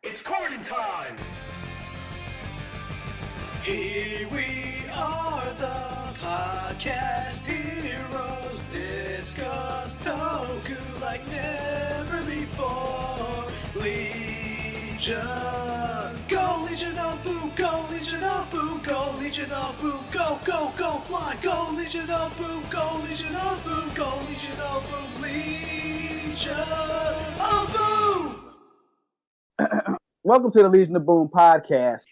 It's quarantine time! Here we are, the podcast heroes, discuss Toku like never before. Legion, go Legion of Boo, go Legion of Boo, go Legion of Boo, go, go, go, fly, go Legion of Boo, go Legion of Boo, go Legion of Boo, Legion of Boo! Welcome to the Legion of Boom podcast.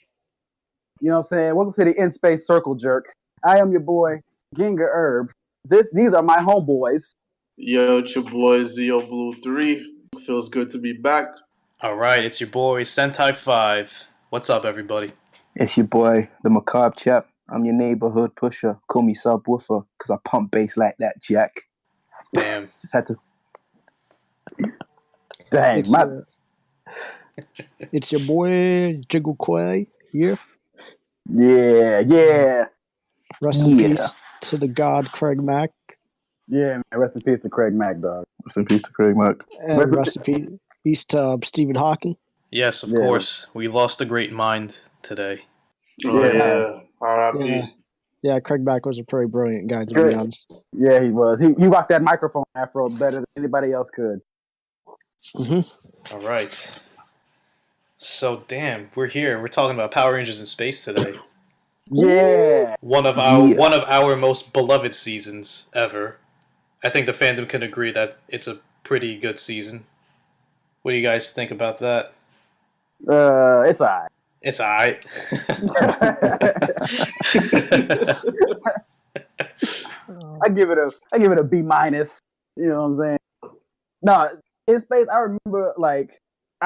You know what I'm saying? Welcome to the In Space Circle Jerk. I am your boy, Ginga Herb. These are my homeboys. Yo, it's your boy Zeo Blue 3. Feels good to be back. Alright, it's your boy Sentai 5. What's up, everybody? It's your boy, the Macabre Chap. I'm your neighborhood pusher. Call me subwoofer, because I pump bass like that, Jack. Damn. Just had to... Dang, It's your boy Jiggle Quay here. Yeah. Rest in peace to the god Craig Mack. Yeah, man. Rest in peace to Craig Mack, dog. Rest in peace to Craig Mack. And rest in peace to Stephen Hawking. Yes, of course. We lost a great mind today. Oh, yeah. R.I.P. Yeah, Craig Mack was a pretty brilliant guy, to be honest. Yeah, he was. He rocked that microphone afro better than anybody else could. Mm-hmm. Alright. So, damn, we're here. We're talking about Power Rangers in Space today. Yeah. One of our most beloved seasons ever. I think the fandom can agree that it's a pretty good season. What do you guys think about that? It's alright. It's alright. I give it a B minus. You know what I'm saying? No, In Space, I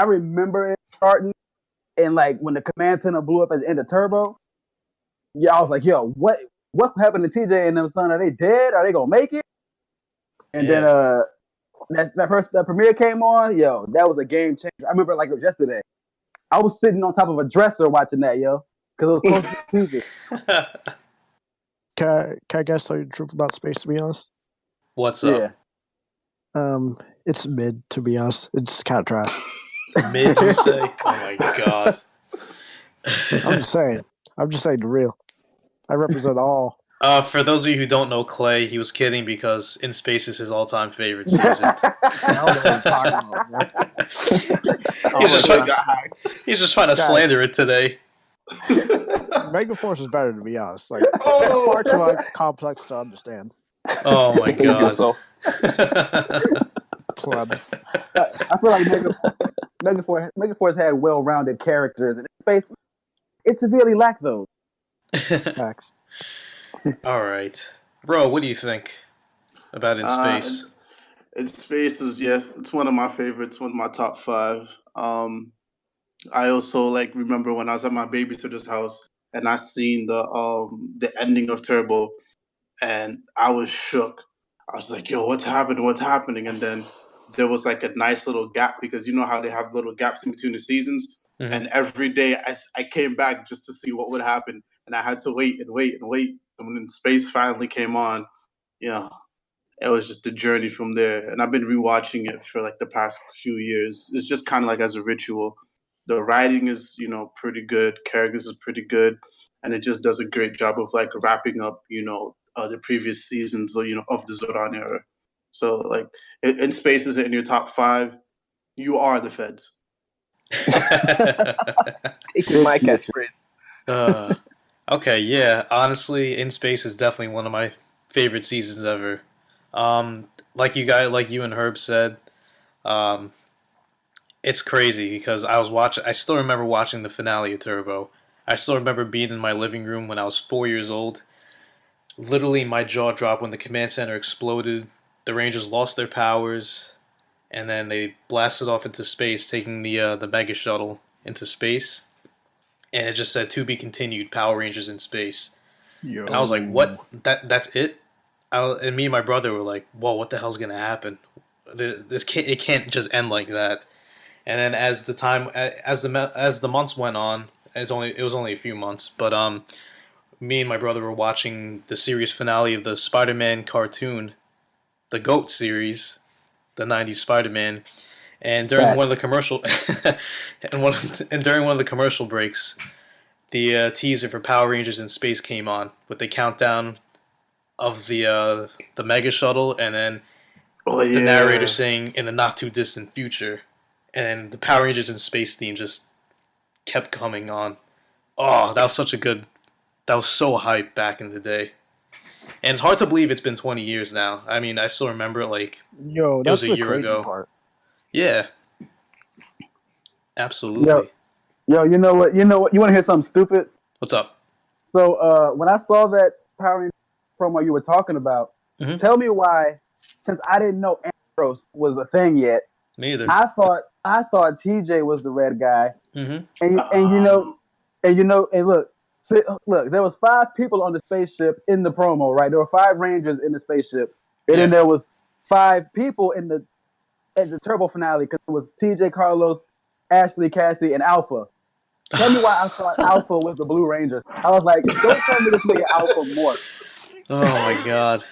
remember it starting, and like when the command center blew up at the end of Turbo. Yeah, I was like, yo, what happened to TJ and them, son? Are they dead? Are they gonna make it? And then that premiere came on, yo, that was a game changer. I remember like it was yesterday. I was sitting on top of a dresser watching that, yo, because it was close to music. Can I guess tell you the truth about Space, to be honest? What's up? Yeah. It's mid, to be honest. It's kind of trash. Mid, you say? Oh my god. I'm just saying the real. I represent all. For those of you who don't know Clay, he was kidding because In Space is his all-time favorite season. He's just trying to slander it today. Mega Force is better, to be honest. Like, some parts are like complex to understand. Oh my god. Plebs. I feel like Mega Force had well-rounded characters, and In Space, it severely lacked those. Facts. All right, bro. What do you think about In Space? In Space is it's one of my favorites, one of my top 5. I also remember when I was at my babysitter's house and I seen the ending of Turbo, and I was shook. I was like, yo, what's happening? And then there was like a nice little gap, because you know how they have little gaps in between the seasons. Mm-hmm. And every day I came back just to see what would happen. And I had to wait. And when In Space finally came on, it was just a journey from there. And I've been rewatching it for like the past few years. It's just kind of like as a ritual. The writing is, pretty good. Characters is pretty good. And it just does a great job of like wrapping up, the previous seasons, of the Zoran era. So like In Space is in your top 5. You are the feds. Taking my catchphrase. Okay, yeah. Honestly, In Space is definitely one of my favorite seasons ever. Like you and Herb said, it's crazy because I still remember watching the finale of Turbo. I still remember being in my living room when I was 4 years old. Literally, my jaw dropped when the command center exploded. The Rangers lost their powers, and then they blasted off into space, taking the Mega Shuttle into space. And it just said, "To be continued, Power Rangers in Space." Yo. And I was like, "What? That's it?" And me and my brother were like, "Whoa, what the hell's gonna happen? It can't just end like that." And then as the months went on, it was only a few months, but me and my brother were watching the series finale of the Spider-Man cartoon, the GOAT series, the 90s Spider-Man, And during one of Facts. the commercial, and during one of the commercial breaks, the teaser for Power Rangers in Space came on with the countdown of the Mega Shuttle, and then Oh the narrator yeah. saying "in the not too distant future," and the Power Rangers in Space theme just kept coming on. Oh, that was such a good. That was so hype back in the day, and it's hard to believe it's been 20 years now. I mean, I still remember it like Yo, it was that's a the year crazy ago. part. Yeah, Yo, absolutely. yo, you know what? You know what? You want to hear something stupid? What's up? So when I saw that Power Rangers promo you were talking about, Mhm. tell me why, since I didn't know Andros was a thing yet, Me either. I thought TJ was the red guy, Mm-hmm. and you know, Um, and look, look, there was 5 people on the spaceship in the promo, right? There were 5 Rangers in the spaceship, and then Yeah. there was 5 people in the at the Turbo finale because it was TJ, Carlos, Ashley, Cassie, and Alpha. Tell me why I thought Alpha was the Blue Rangers. I was like, don't tell me this nigga Alpha morphed. Oh my god.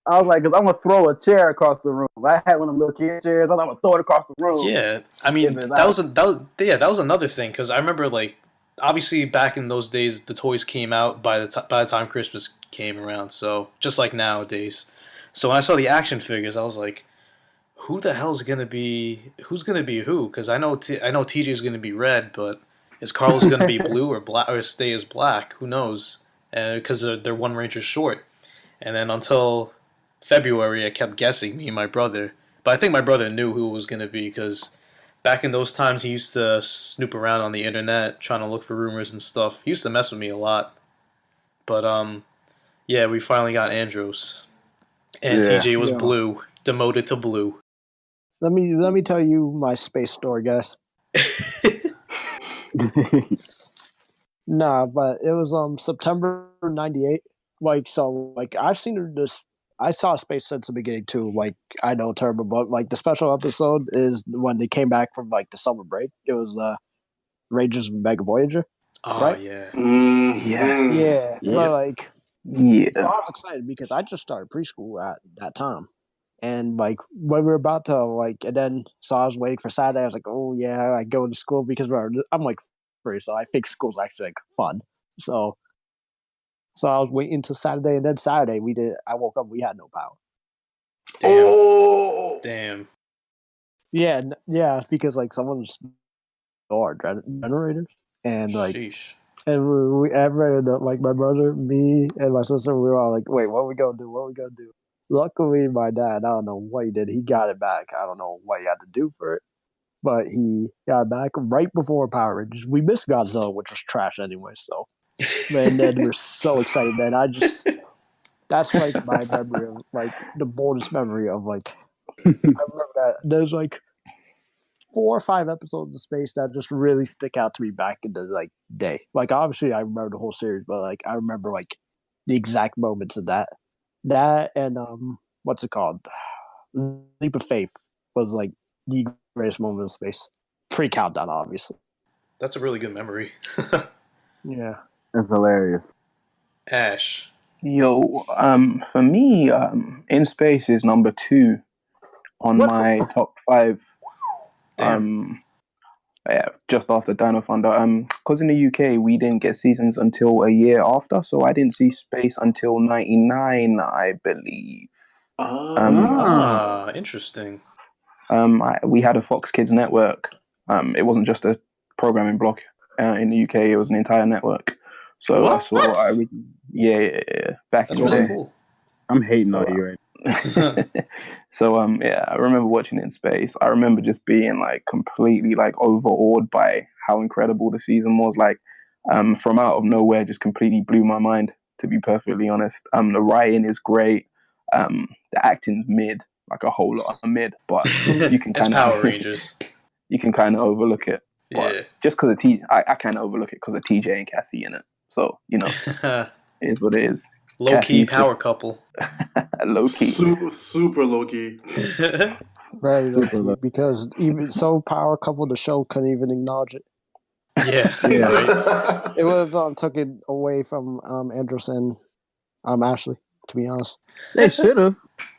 I was like, because I'm gonna throw a chair across the room. I had one of them little kid chairs. I was like, I'm gonna throw it across the room. Yeah, I mean If it's that out. was that was another thing because I remember like obviously back in those days the toys came out by the time Christmas came around, so just like nowadays. So when I saw the action figures, I was like, who the hell's gonna be who's gonna be who? Because I know TJ is gonna be red, but is Carlos gonna be blue or black or stay as black? Who knows? Because they're one Ranger short. And then until February, I kept guessing, me and my brother. But I think my brother knew who it was going to be because back in those times, he used to snoop around on the internet trying to look for rumors and stuff. He used to mess with me a lot. But yeah, we finally got Andros, and Yeah. TJ was Yo, blue, demoted to blue. let me tell you my space story, guys. Nah, but it was September '98. Like so, like I've seen this. I saw Space since the beginning too. Like I know Turbo, but like the special episode is when they came back from like the summer break. It was Rangers Mega Voyager, Oh right? yeah, mm-hmm. Yes. Yeah, Yeah. but like so I Yeah. was excited because I just started preschool at that time. And like when we were about to like, and then so I was waiting for Saturday. I was like, oh yeah, I go to school because I'm like free, so I think school's actually like fun. So so I was waiting until Saturday, and then Saturday we did. I woke up, we had no power. damn, Oh, damn. Yeah, yeah, because like someone's or generators, and like Sheesh. and everybody, like my brother, me, and my sister, we were all like, wait, what are we gonna do? What are we gonna do? Luckily, my dad, I don't know what he did. He got it back. I don't know what he had to do for it, but he got it back right before Power Rangers. We missed Godzilla, which was trash anyway. So, and then we're so excited. Then that's like my memory of like the boldest memory of like I remember that there's like 4 or 5 episodes of Space that just really stick out to me back in the like day. Like obviously I remember the whole series, but like I remember like the exact moments of that. That and what's it called? Leap of Faith was like the greatest moment of Space. Pre countdown, obviously. That's a really good memory. Yeah. It's hilarious. Ash. Yo, for me, In Space is number 2 on What? my top 5. Damn. Yeah, just after Dino Thunder. Because in the UK we didn't get seasons until a year after, so I didn't see Space until '99, I believe. Ah, interesting. We had a Fox Kids network. It wasn't just a programming block in the UK; it was an entire network. So I What? saw, yeah, back That's in the really day. cool. I'm hating So, on you right now. so yeah, I remember watching it in Space. I remember just being like completely like overawed by how incredible the season was. Like from out of nowhere, just completely blew my mind. To be perfectly honest, the writing is great. The acting's mid, like a whole lot of mid, but you can It's kind Power of Rangers. you can kind of overlook it. But Yeah. just because I kind of overlook it because of TJ and Cassie in it. So you know, it is what it is. Low key Cassie's power just couple. low key. super low key. Very low Super key low. because even so power couple the show couldn't even acknowledge it. Yeah, Yeah. right. It would have took it away from Andros and Ashley, to be honest. They should have.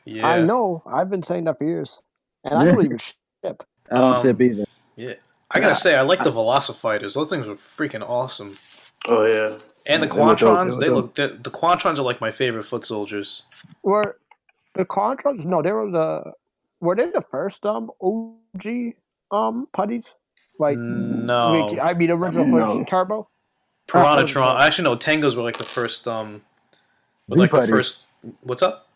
I Yeah. know. I've been saying that for years. And I Yeah. don't even ship. I don't ship either. Yeah, I gotta say, I like the Velocifighters. Those things were freaking awesome. Oh yeah. And the They were dope, Quantrons, they were the Quantrons are like my favorite foot soldiers. Were the Contras? No, they were Were they the first OG putties? Like No, I mean original No. first Turbo. Piranhatron. Actually, no, Tangos were like the first. Were like the Z-Putties. first. What's up?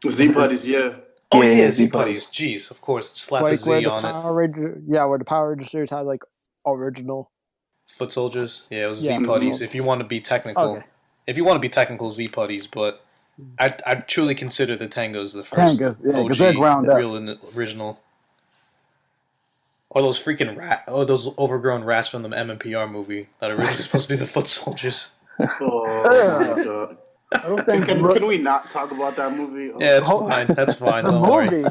Z Putties, yeah. Oh Yeah, yeah, yeah, Z Z-Putties. Putties. Jeez, of course, slap a Like where Z the on it. Power Ranger, where the Power Ranger series had like original. Foot soldiers. Yeah, it was Yeah, Z Putties. foot If you want to be technical, Okay. if you want to be technical, Z Putties. But I truly consider the Tangos the first Tangas, yeah, 'cause OG, they're ground up. real and original. Or those freaking those overgrown rats from the MMPR movie that are originally supposed to be the foot soldiers. Oh my god. Those things Can we not talk about that movie? Oh, Yeah, it's fine. That's fine. the Don't movie. worry.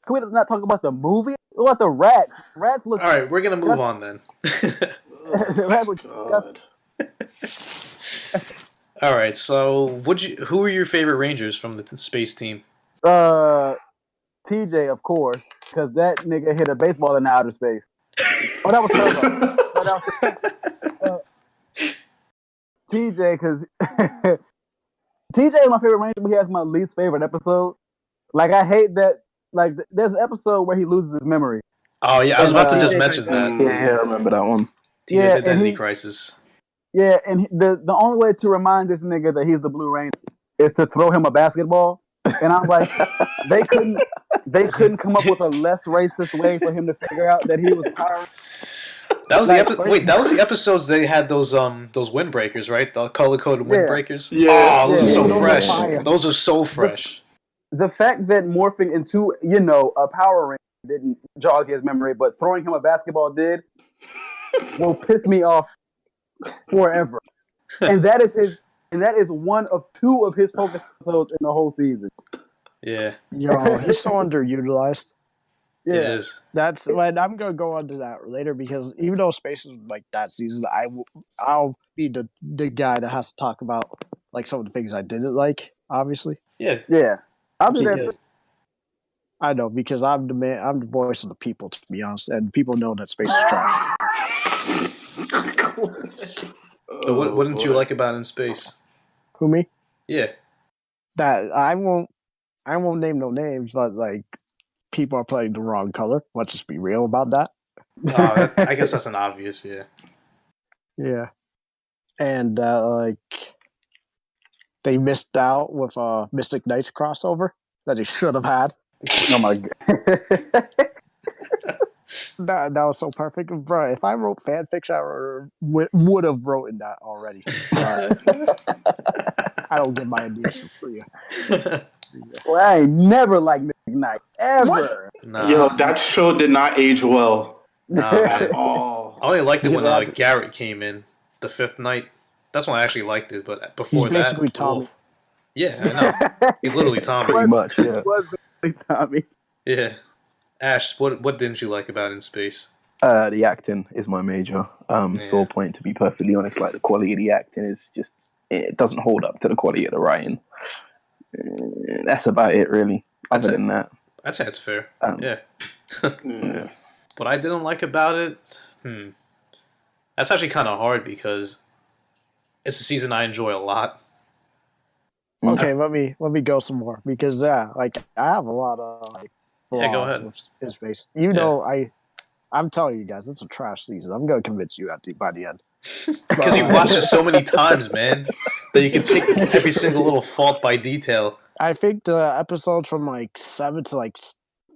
Can we not talk about the movie? What about the rats? Rats look. All right, we're gonna move on then. Rats look God. All right, so who are your favorite Rangers from the space team? TJ, of course, because that nigga hit a baseball in outer space. Oh, that was Turbo. Oh, that was TJ, because TJ is my favorite Ranger, but he has my least favorite episode. Like, I hate that. Like, there's an episode where he loses his memory. Oh yeah, I was about to just TJ mention that. Yeah, I remember that one. TJ's Yeah, and identity he- crisis. Yeah, and the only way to remind this nigga that he's the Blue Ranger is to throw him a basketball. And I'm like, they couldn't come up with a less racist way for him to figure out that he was Power. That was Like, that was the episodes they had those windbreakers, right? The color-coded Yeah. windbreakers. Yeah. Oh, those Yeah, are so those are fresh. fire. Those are so fresh. The fact that morphing into, a Power Ranger didn't jog his memory, but throwing him a basketball did, will piss me off forever. And that is one of two of his focus episodes in the whole season. Yeah, Yo, he's so underutilized. Yeah. it is. That's when I'm gonna go on to that later because even though Space is like that season, I'll be the guy that has to talk about like some of the things I didn't like. Obviously, Yeah, Yeah. I'll do that Because- too. I know because I'm the man. I'm the voice of the people, to be honest, and people know that Space is trash. So what didn't you like about In Space? Who me? Yeah, That I won't name no names, but like people are playing the wrong color. Let's just be real about that. I guess that's an obvious. Yeah, Yeah, and like they missed out with Mystic Knights crossover that they should have had. Oh my god. That was so perfect, bro. If I wrote fanfiction, I would have written that already. I don't get my ideas for free. Well, I ain't never liked Mystic Knight. Ever. nah, Yo, that show did not age well nah, at man. all. I only liked it when Yeah. Garrett came in, the fifth night. That's when I actually liked it. But He's before that, basically Tommy. oh. Yeah, I know. He's literally Tommy. Pretty much, yeah. It was basically Tommy. Yeah. Ash, what didn't you like about In Space? The acting is my major sore Yeah. point, to be perfectly honest. Like, the quality of the acting is just, it doesn't hold up to the quality of the writing. That's about it, really. That's Other it. than that, I'd say it's fair. Um, Yeah. Yeah. What I didn't like about it, that's actually kind of hard because it's a season I enjoy a lot. Okay, let me go some more because like I have a lot of like Yeah, go flaws ahead. with his face. You know, I'm telling you guys, it's a trash season. I'm gonna convince you by the end. Because you've watched it so many times, man, that you can pick every single little fault by detail. I think the episodes from like 7 to like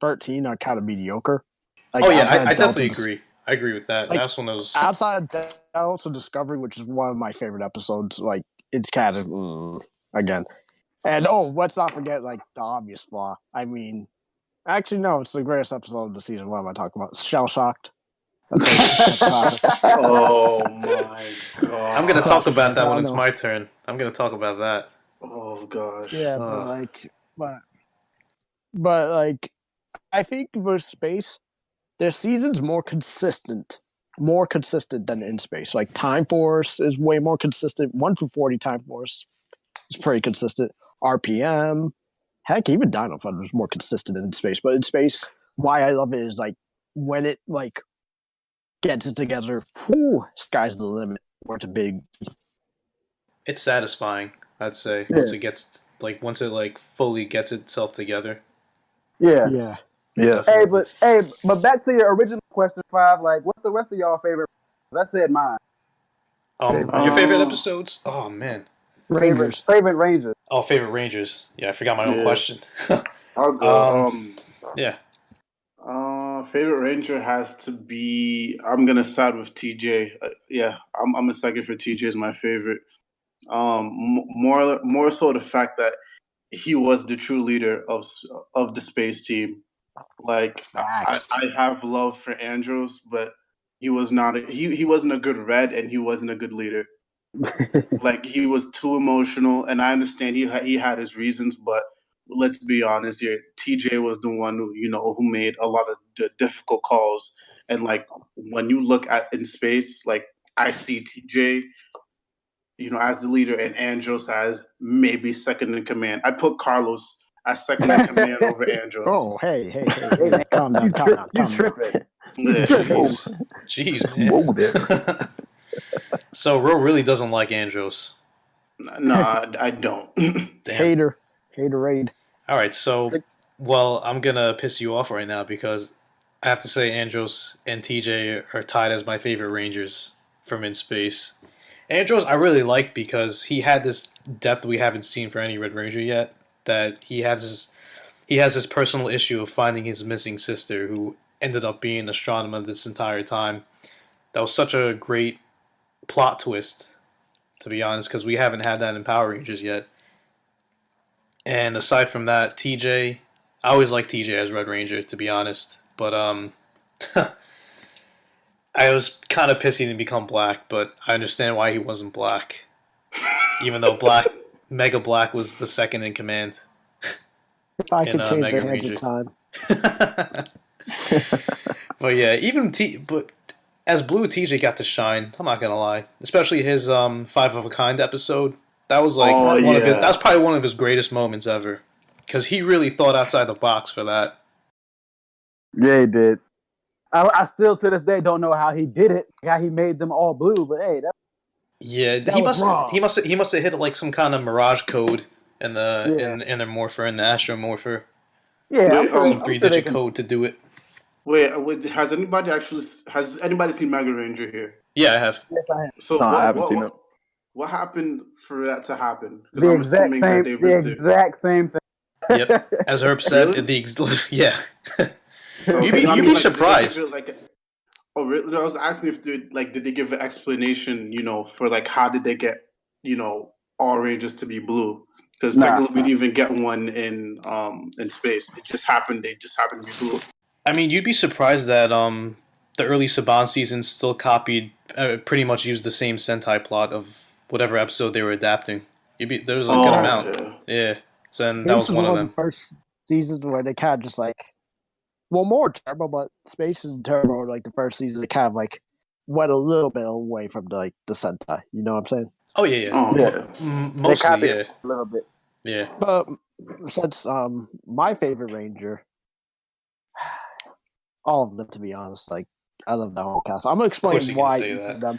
13 are kind of mediocre. Like, Oh yeah, outside I of Delta definitely Dis- agree. I agree with that. Like, That's one of those. Outside of Delta Discovery, which is one of my favorite episodes, like it's kind of again. And let's not forget like the obvious flaw. I mean, actually no, it's the greatest episode of the season. What am I talking about? Shell Shocked. That's classic. Oh my god. I'm gonna talk about that I when it's know. my turn. I'm gonna talk about that. Oh gosh. Yeah, but like, I think with Space, their season's more consistent than In Space. Like Time Force is way more consistent. 1 through 40 Time Force is pretty consistent. RPM, heck, even Dino Thunder is more consistent than In Space. But In Space, why I love it is like when it like gets it together, whew, sky's the limit. Or it's a big. It's satisfying, I'd say, Yeah. once it like fully gets itself together. Yeah. Yeah. Yeah. Hey, but back to your original question, 5. Like, what's the rest of y'all favorite? I said mine. Your favorite episodes? Oh man. Rangers. Favorite Rangers. Oh, favorite Rangers. Yeah, I forgot my own Yeah. question. I'll go. Yeah. Favorite Ranger has to be. I'm gonna side with TJ. Yeah, I'm a second for TJ is my favorite. More so the fact that he was the true leader of the space team. Like I have love for Andros, but he was not. He wasn't a good red, and he wasn't a good leader. Like he was too emotional, and I understand he had his reasons, but let's be honest here. TJ was the one who made a lot of the difficult calls, and like when you look at in space, like I see TJ, as the leader, and Andros as maybe second in command. I put Carlos as second in command over Andros. Oh, hey, calm down, calm down. You tripping? Yeah. Jeez, man. Whoa there. So Ro really doesn't like Andros. No, I don't. Damn. Haterade. All right, so I'm gonna piss you off right now because I have to say Andros and TJ are tied as my favorite Rangers from in space. Andros I really liked because he had this depth we haven't seen for any Red Ranger yet. That he has this personal issue of finding his missing sister, who ended up being an astronomer this entire time. That was such a great plot twist, to be honest, because we haven't had that in Power Rangers yet. And aside from that, TJ, I always liked TJ as Red Ranger, to be honest. But I was kind of pissy to become black, but I understand why he wasn't black, even though Mega Black was the second in command. If I could change Mega the hands Ranger. of time. But yeah, but as Blue, TJ got to shine. I'm not gonna lie, especially his 5 of a Kind episode. That was like that was probably one of his greatest moments ever, because he really thought outside the box for that. Yeah, he did. I still to this day don't know how he did it, how he made them all blue. But hey, he must have hit like some kind of mirage code in the morpher and the astromorpher. Yeah, some 3-digit code to do it. Wait, has anybody seen Mega Ranger here? Yeah, I have. Yes, I have. So No, I haven't seen it. What happened for that to happen? Because The I'm assuming that they ripped it. exact same thing. Yep, as Herb said, Really? yeah. Okay, You'd be surprised. Oh, really? I was asking if did they give an explanation, for like how did they get, all Rangers to be blue? Because technically we didn't even get one in space. It just happened. They just happened to be blue. I mean, you'd be surprised that the early Saban seasons still pretty much used the same Sentai plot of whatever episode they were adapting. There was a good amount. Yeah. So then that was one of them. The first seasons where they kind of just like, well, more Turbo, but Space and Turbo, like the first season, they kind of like went a little bit away from the Sentai. You know what I'm saying? Oh yeah. Oh, yeah. Mostly, yeah. A little bit. Yeah. But since my favorite Ranger, all of them, to be honest, like I love the whole cast. I'm gonna explain why them.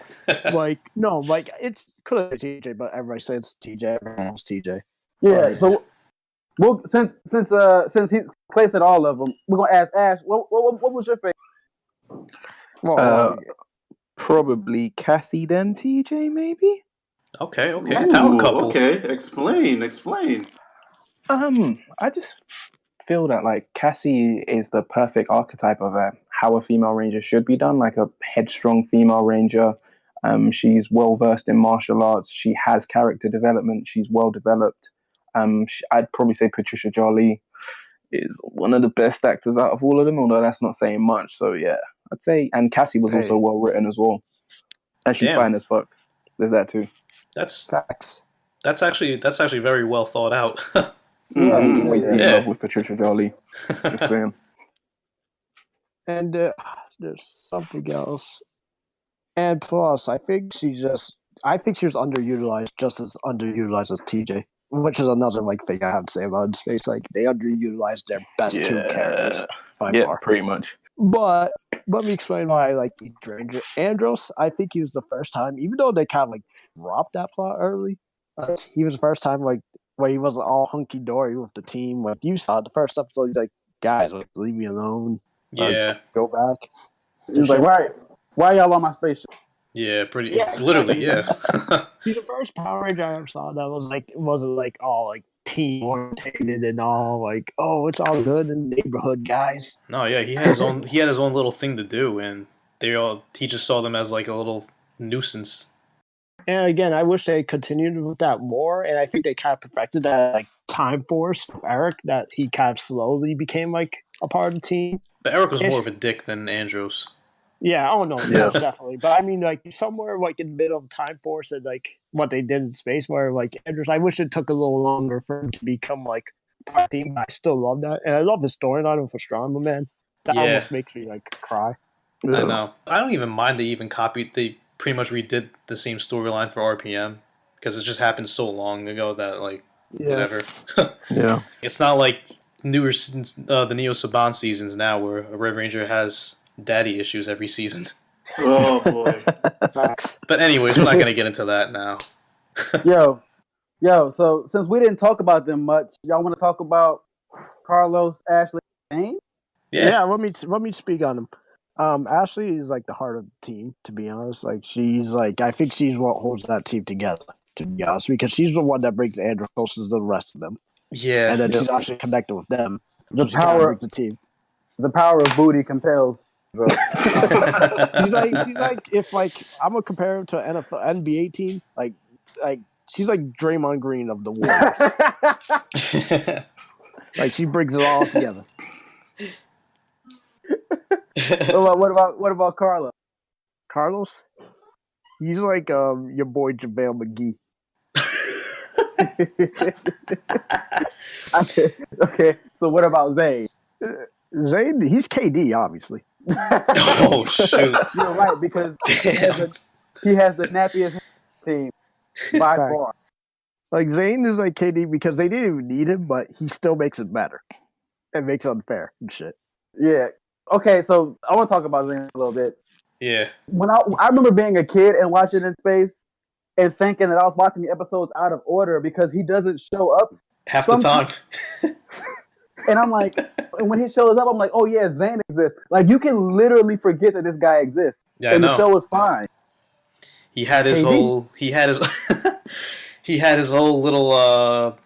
Like no, like it's could have been TJ, but everybody says TJ. Everyone knows TJ. Yeah. So, well, since he placed at all of them, we're gonna ask Ash. What was your favorite? Well, Probably Cassie, then TJ, maybe. Okay. Power couple. Okay, explain. I just feel that like Cassie is the perfect archetype of how a female ranger should be done, like a headstrong female ranger. She's well versed in martial arts. She has character development. She's well developed. I'd probably say Patricia Jolie is one of the best actors out of all of them, although that's not saying much. So yeah, I'd say. And Cassie was also well written as well, and she's fine as fuck. There's that too. That's facts. That's actually very well thought out. I'm always in love with Patricia Jolie. Just saying. And there's something else. And plus, I think she was underutilized, just as underutilized as TJ, which is another thing I have to say about Space. Like they underutilized their best two characters by far. Pretty much. But let me explain why I like Andros. I think he was the first time, even though they kind of like dropped that plot early, he was the first time like where he wasn't all hunky dory with the team. Like you saw the first episode, he's like, "Guys, like leave me alone. Yeah, Go back." He's like, why y'all on my spaceship? yeah, pretty. Yeah, Literally, exactly. yeah. He's the first Power Ranger I ever saw that was like wasn't like all like team orientated and all like, oh, it's all good in the neighborhood, guys. No, yeah, he had his own. He had his own little thing to do, and he just saw them as like a little nuisance. And again, I wish they continued with that more. And I think they kind of perfected that like time force of Eric that he kind of slowly became like a part of the team. But Eric was more of a dick than Andros. Yeah, oh no, Yeah. most definitely. But I mean, like somewhere like in the middle of Time Force and like what they did in space, where like Andros, I wish it took a little longer for him to become like part of the team. I still love that, and I love the storyline for Strongman, man. That Yeah. almost makes me like cry. I know. I don't even mind they even copied. They pretty much redid the same storyline for RPM because it just happened so long ago that like whatever. Yeah. It's not like newer the Neo Saban seasons now where a Red Ranger has daddy issues every season. Oh boy. But anyways, we're not gonna get into that now. Yo, so since we didn't talk about them much, y'all want to talk about Carlos, Ashley, and Zane? Yeah, let me speak on him. Ashley is like the heart of the team, to be honest. Like she's like I think she's what holds that team together, to be honest, because she's the one that brings Andrew closer to the rest of them. Yeah. And then she's actually connected with them. The She kinda power- brings the team. The power of booty compels. Bro. she's like if like I'm gonna compare him to an NBA team, like she's like Draymond Green of the Warriors. Like she brings it all together. What about Carlos? Carlos, he's like your boy JaVale McGee. Okay, so what about Zane? Zane, he's KD, obviously. Oh shoot! You're right because Damn. he has the nappiest team by Right. far. Like Zane is like KD because they didn't even need him, but he still makes it better. It makes it unfair and shit. Yeah. Okay, so I want to talk about Zane a little bit. Yeah. When I remember being a kid and watching In Space and thinking that I was watching the episodes out of order because he doesn't show up Half the time. and I'm like, and when he shows up, I'm like, oh yeah, Zane exists. Like you can literally forget that this guy exists, Yeah, and I the know. show is fine. He had his KD. whole. He had his. He had his whole little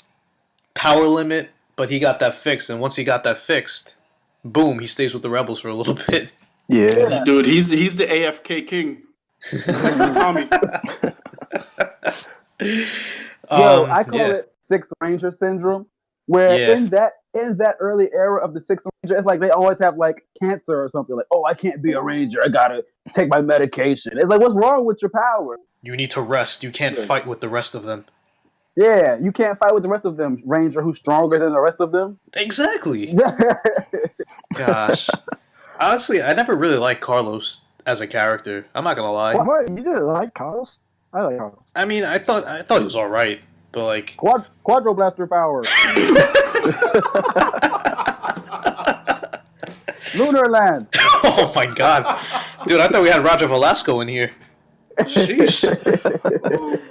power limit, but he got that fixed. And once he got that fixed, boom, he stays with the rebels for a little bit. Yeah. Dude, he's the AFK king. Next to Tommy. Yo, I call yeah. it Sixth Ranger syndrome, where Yeah. in that early era of the Sixth Ranger, it's like they always have like cancer or something. Like, oh, I can't be a Ranger. I gotta take my medication. It's like, what's wrong with your power? You need to rest. You can't fight with the rest of them. Yeah, you can't fight with the rest of them. Ranger who's stronger than the rest of them. Exactly. Gosh. Honestly, I never really liked Carlos as a character. I'm not gonna lie. What? You didn't like Carlos? I like Carlos. I mean, I thought he was all right, but like. Quadro blaster power. Lunar land. Oh my god, dude! I thought we had Roger Velasco in here. Sheesh.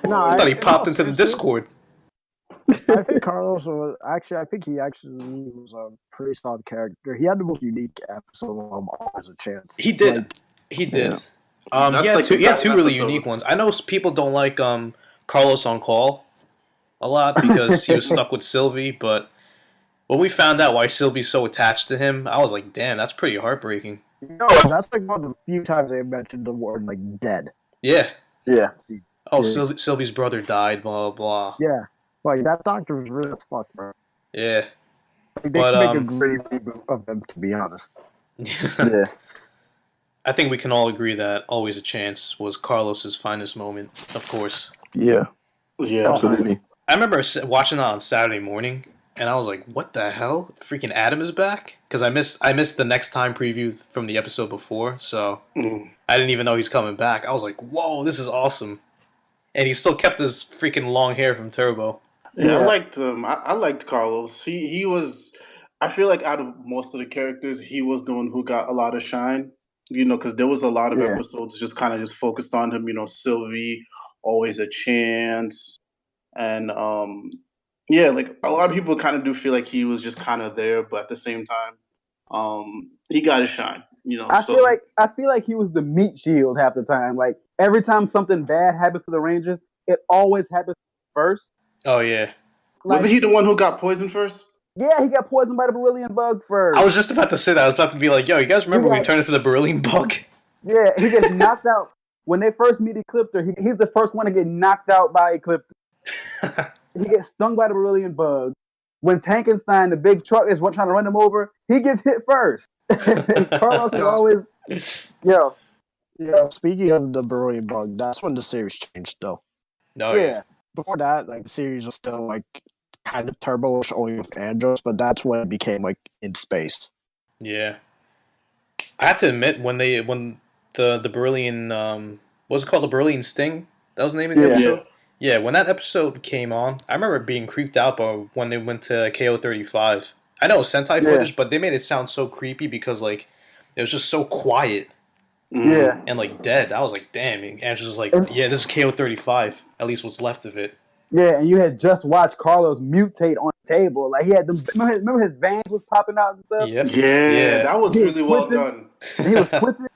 No, I thought he popped into the Discord. I think Carlos was actually. I think he actually was a pretty solid character. He had the most unique episode of Always a Chance. He did. Like, He did. Yeah. He That's had like two the really episode. unique ones. I know people don't like Carlos on Call a lot because he was stuck with Sylvie, but when we found out why Sylvie's so attached to him, I was like, damn, that's pretty heartbreaking. no, that's like one of the few times they mentioned the word like dead. Yeah. Yeah. Oh, Yeah. Sylvie's brother died, blah, blah, blah. Yeah, like that doctor was real as fuck, bro. Yeah. Like, they But, should make a great reboot of them, to be honest. Yeah. I think we can all agree that Always a Chance was Carlos's finest moment, of course. Yeah. Yeah. Absolutely. I remember watching that on Saturday morning, and I was like, "What the hell? Freaking Adam is back!" Because I missed the next time preview from the episode before, so Mm. I didn't even know he's coming back. I was like, "Whoa, this is awesome!" And he still kept his freaking long hair from Turbo. Yeah, Yeah. I liked him. I liked Carlos. He was I feel like out of most of the characters, he was the one who got a lot of shine. Because there was a lot of Yeah. episodes just kind of just focused on him. Sylvie, always a chance, and yeah, like a lot of people kind of do feel like he was just kind of there, but at the same time, he got his shine. I feel like he was the meat shield half the time. Like every time something bad happens to the Rangers, it always happens first. Oh yeah. Like, wasn't he the one who got poisoned first? Yeah, he got poisoned by the beryllium bug first. I was just about to say that. I was about to be like, yo, you guys remember when he turned into the beryllium bug? Yeah, he gets knocked out. When they first meet Ecliptor, he's the first one to get knocked out by Ecliptor. He gets stung by the beryllium bug. When Tankenstein, the big truck, is trying to run him over, he gets hit first. Carlos is always, yo. Speaking of the beryllium bug, that's when the series changed, though. No, yeah. Before that, like the series was still like kind of turbo-ish only with Andros, but that's when it became like in space. Yeah. I have to admit, when the beryllium, what was it called, the beryllium sting? That was the name of the episode? Yeah, when that episode came on, I remember being creeped out by when they went to KO-35. I know it was Sentai footage, but they made it sound so creepy because, like, it was just so quiet. Yeah. And, like, dead. I was like, damn. And Andrew's just like, yeah, this is KO-35. At least what's left of it. Yeah, and you had just watched Carlos mutate on the table. Like, he had them. Remember his veins was popping out and stuff? Yep. Yeah, that was really well done. And he was twisting.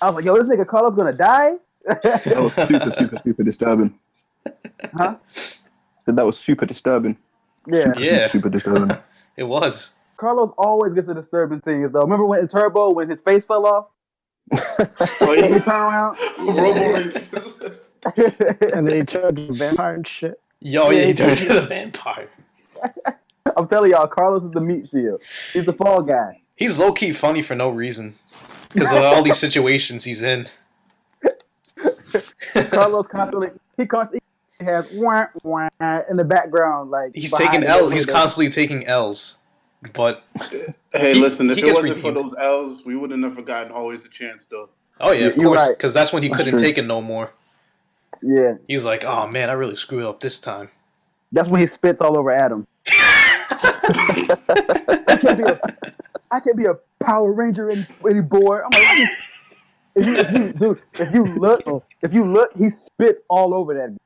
I was like, yo, this nigga Carlos gonna die? That was super disturbing. Huh? So that was super disturbing. Yeah. Super disturbing. It was. Carlos always gets the disturbing things, though. Remember when in Turbo, when his face fell off? Oh, yeah. He turned around. And then he turned to a vampire and shit. Yo, yeah, he turned into the vampire. I'm telling y'all, Carlos is the meat shield. He's the fall guy. He's low-key funny for no reason. Because of all these situations he's in. Carlos constantly has wah, wah in the background. Like he's taking L's. He's constantly taking L's. But hey, listen, if it wasn't for those L's, we would have never gotten Always a Chance, though. Oh, yeah, of course. Because that's when he couldn't take it no more. Yeah. He's like, oh, man, I really screwed up this time. That's when he spits all over Adam. I can't be a Power Ranger anymore. I'm like, if you look, he spits all over that.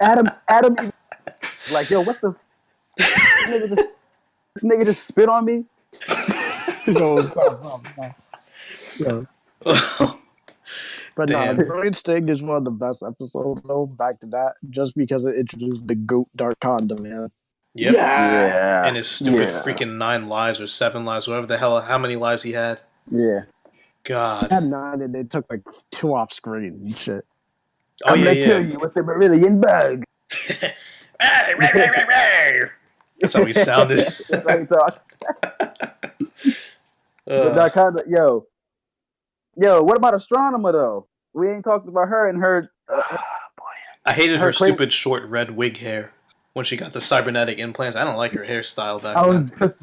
Adam, like, yo, what the? This nigga just spit on me. But no, the Brilliant Sting is one of the best episodes, though, back to that, just because it introduced the GOAT Darkonda, man. Yep. Yeah. And his stupid freaking 9 lives or 7 lives, whatever the hell, how many lives he had. Yeah. God. He had 9 and they took like 2 off screen and shit. Oh, I'm gonna kill you with the beryllium bug. That's how he sounded. That's how he talks. Darkonda, yo, what about Astronomer, though? We ain't talked about her and her... I hated her stupid short red wig hair when she got the cybernetic implants. I don't like her hairstyle back then.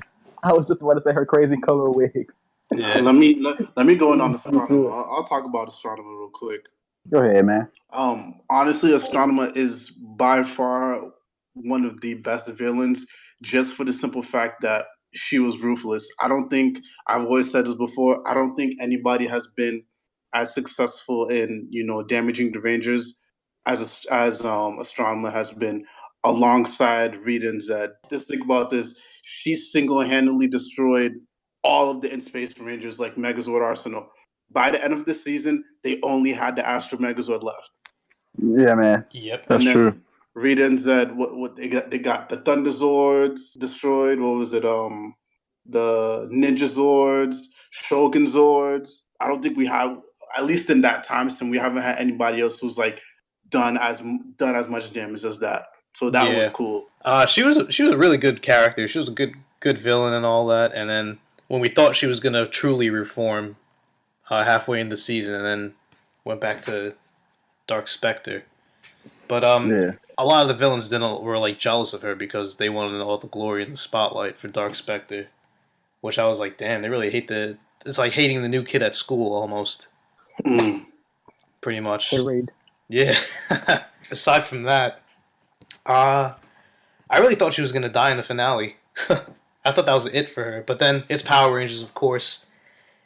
I was just about to say her crazy color wigs. Yeah. Let me go in on Astronomer. I'll talk about Astronomer real quick. Go ahead, man. Honestly, Astronomer is by far one of the best villains, just for the simple fact that she was ruthless. I've always said this before, I don't think anybody has been as successful in, damaging the Rangers as Astronomer has been, alongside Rita and Zed. Just think about this. She single-handedly destroyed all of the In-Space Rangers, like Megazord Arsenal. By the end of the season, they only had the Astro Megazord left. Yeah, man. Yep. That's true. Rita and Zed, what they got the Thunder Zords destroyed. What was it? The Ninja Zords, Shogun Zords. I don't think we have, at least in that time since, we haven't had anybody else who's like done as much damage as that. So that was cool. She was a really good character. She was a good villain and all that. And then when we thought she was gonna truly reform, halfway in the season, and then went back to Dark Spectre. But a lot of the villains were like jealous of her because they wanted all the glory and the spotlight for Dark Spectre, which I was like, damn, they really hate it's like hating the new kid at school almost. Pretty much. Yeah. Aside from that, I really thought she was gonna die in the finale. I I thought that was it for her. But then it's Power Rangers, of course.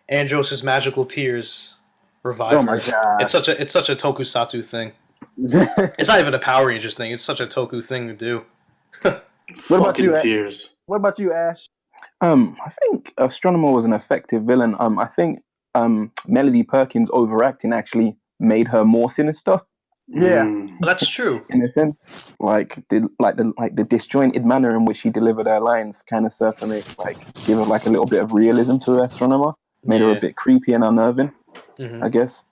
Andros' magical tears revive Oh my her. god. It's such a tokusatsu thing. It's not even a Power Rangers thing. It's such a Toku thing to do. What about Fucking you, tears. What about you, Ash? I think Astronomer was an effective villain. I think Melody Perkins overacting actually made her more sinister. Yeah. Mm. That's true. In a sense, the disjointed manner in which she delivered her lines kind of served to make give her like a little bit of realism to her Astronomer. Made her a bit creepy and unnerving, I guess.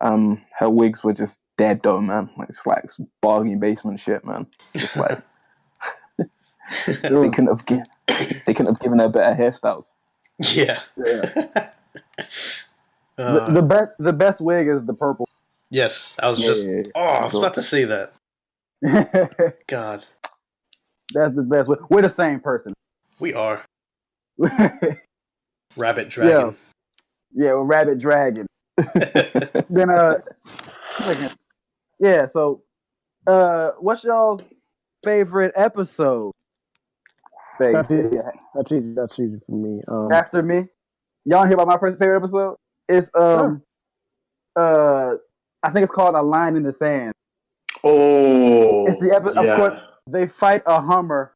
Her wigs were just dead though, man. Like, it's like bargain basement shit, man. It's just like they couldn't have given her better hairstyles. Yeah. The best wig is the purple. Yes, I was I was about to say that. God. That's the best wig. We're the same person. We are. Rabbit Dragon. Yeah, we're Rabbit Dragon. Then yeah, so what's y'all's favorite episode? That's easy for me. After me, y'all hear about my first favorite episode? It's I think it's called A Line in the Sand. Oh, it's the episode. yeah. Of course, they fight a Hummer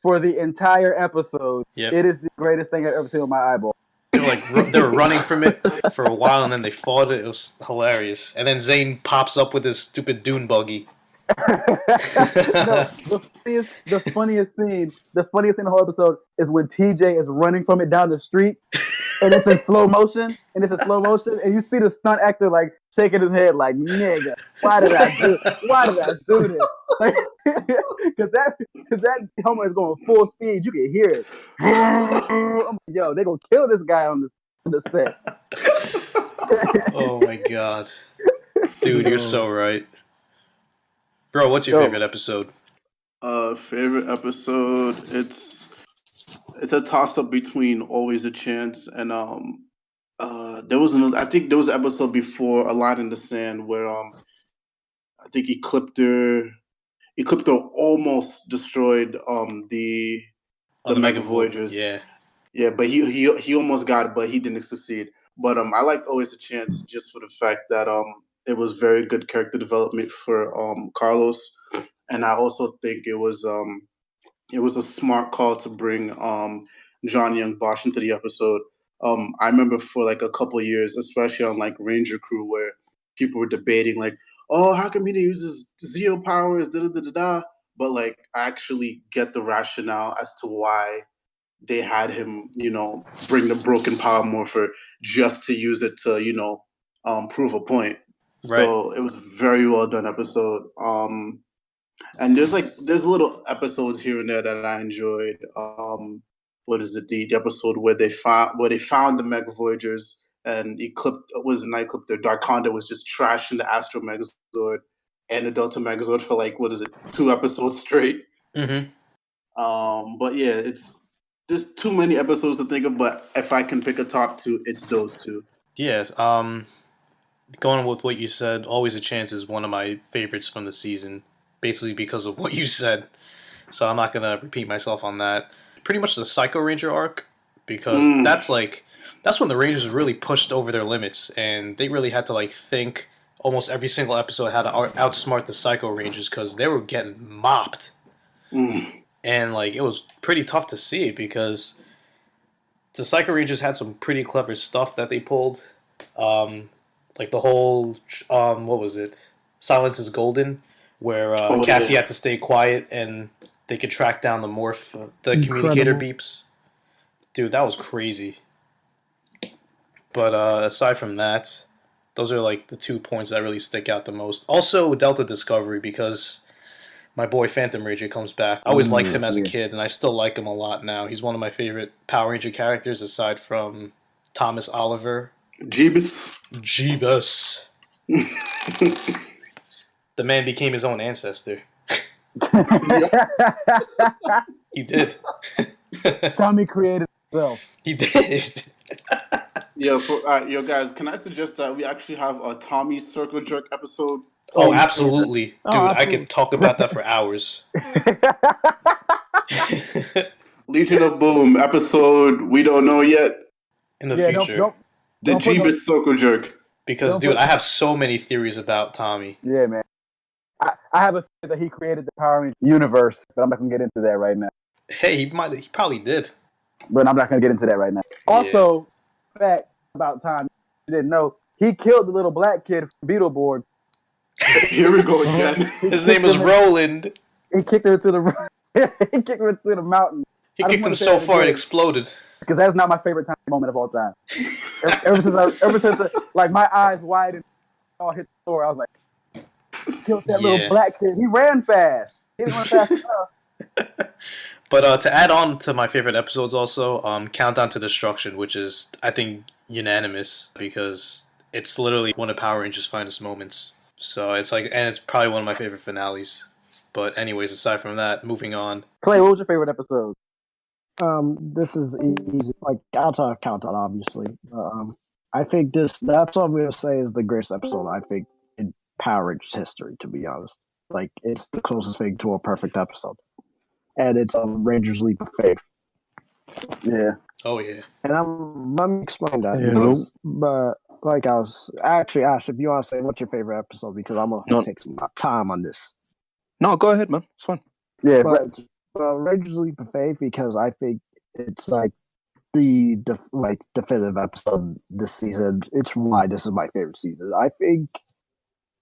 for the entire episode. Yep. It is the greatest thing I've ever seen with my eyeball. They were running from it for a while, and then they fought it. It was hilarious. And then Zane pops up with his stupid dune buggy. No, the funniest scene in the whole episode is when TJ is running from it down the street, and it's in slow motion, and you see the stunt actor like shaking his head like, nigga, why did I do this? Like, cause that Homer is going full speed, you can hear it. I'm like, yo, they gonna kill this guy on the set. Oh my god, dude, you're so right. Bro, what's your favorite episode? Favorite episode? It's a toss up between Always a Chance and there was I think there was an episode before A Line in the Sand where I think Ecliptor almost destroyed the Mega Voyagers. Yeah, but he almost got it, but he didn't succeed. But I liked Always a Chance just for the fact that it was very good character development for Carlos, and I also think it was a smart call to bring John Young Bosch into the episode. I remember for like a couple of years, especially on like Ranger Crew, where people were debating like, oh, how come he didn't use his Zeo powers, But like, I actually get the rationale as to why they had him, bring the broken power morpher just to use it to, prove a point. Right. So it was a very well done episode. And there's little episodes here and there that I enjoyed. What is it? The episode where they found the Mega Voyagers and Darkonda was just trashing the Astro Megazord and the Delta Megazord for 2 episodes straight. Mm-hmm. But yeah, there's too many episodes to think of. But if I can pick a top 2, it's those 2. Yeah. Going with what you said, Always a Chance is one of my favorites from the season, basically because of what you said. So I'm not gonna repeat myself on that. Pretty much the Psycho Ranger arc, because that's when the Rangers really pushed over their limits, and they really had to think almost every single episode how to outsmart the Psycho Rangers because they were getting mopped. And it was pretty tough to see because the Psycho Rangers had some pretty clever stuff that they pulled. Like the whole, what was it? Silence is Golden, where Cassie had to stay quiet and they could track down the the communicator beeps. Dude, that was crazy. But aside from that, those are the 2 points that really stick out the most. Also, Delta Discovery, because my boy Phantom Ranger comes back. I always liked him as a kid, and I still like him a lot now. He's one of my favorite Power Ranger characters, aside from Thomas Oliver. Jeebus. The man became his own ancestor. He did. Tommy created himself. He did. Yeah, yo guys, can I suggest that we actually have a Tommy Circle Jerk episode? Oh, absolutely. Dude, absolutely. I could talk about that for hours. Legion of Boom episode we don't know yet. In the Yeah, future. The Don't put no- Jeebus Circle Jerk. Because, Don't dude, put- I have so many theories about Tommy. Yeah, man. I have a theory that he created the Power Rangers universe, but I'm not gonna get into that right now. Hey, he probably did. But I'm not gonna get into that right now. Also, fact about Tom, you didn't know, he killed the little black kid from Beetleborg. Here we go again. His name was Roland. He kicked him to the he kicked him to the mountain. He kicked him so far it exploded. Because that's not my favorite time moment of all time. ever since like my eyes widened, all hit the floor. I was like, killed that little black kid. He ran fast. He didn't run fast enough. But to add on to my favorite episodes also, Countdown to Destruction, which is, I think, unanimous because it's literally one of Power Rangers' finest moments. So it's like, and it's probably one of my favorite finales. But anyways, aside from that, moving on. Clay, what was your favorite episode? This is easy. Like outside of Countdown, obviously. I think that's what I'm gonna say is the greatest episode. I think in Power Rangers history, to be honest. Like it's the closest thing to a perfect episode, and it's a Rangers Leap of Faith. Yeah. Oh yeah. And let me explain that. Yeah, because, but like I was actually Ash, if you want to say what's your favorite episode, because I'm gonna take some time on this. No, go ahead, man. It's fine. Yeah. But Rangers Leap of Faith, because I think it's like the definitive episode this season. It's why this is my favorite season. I think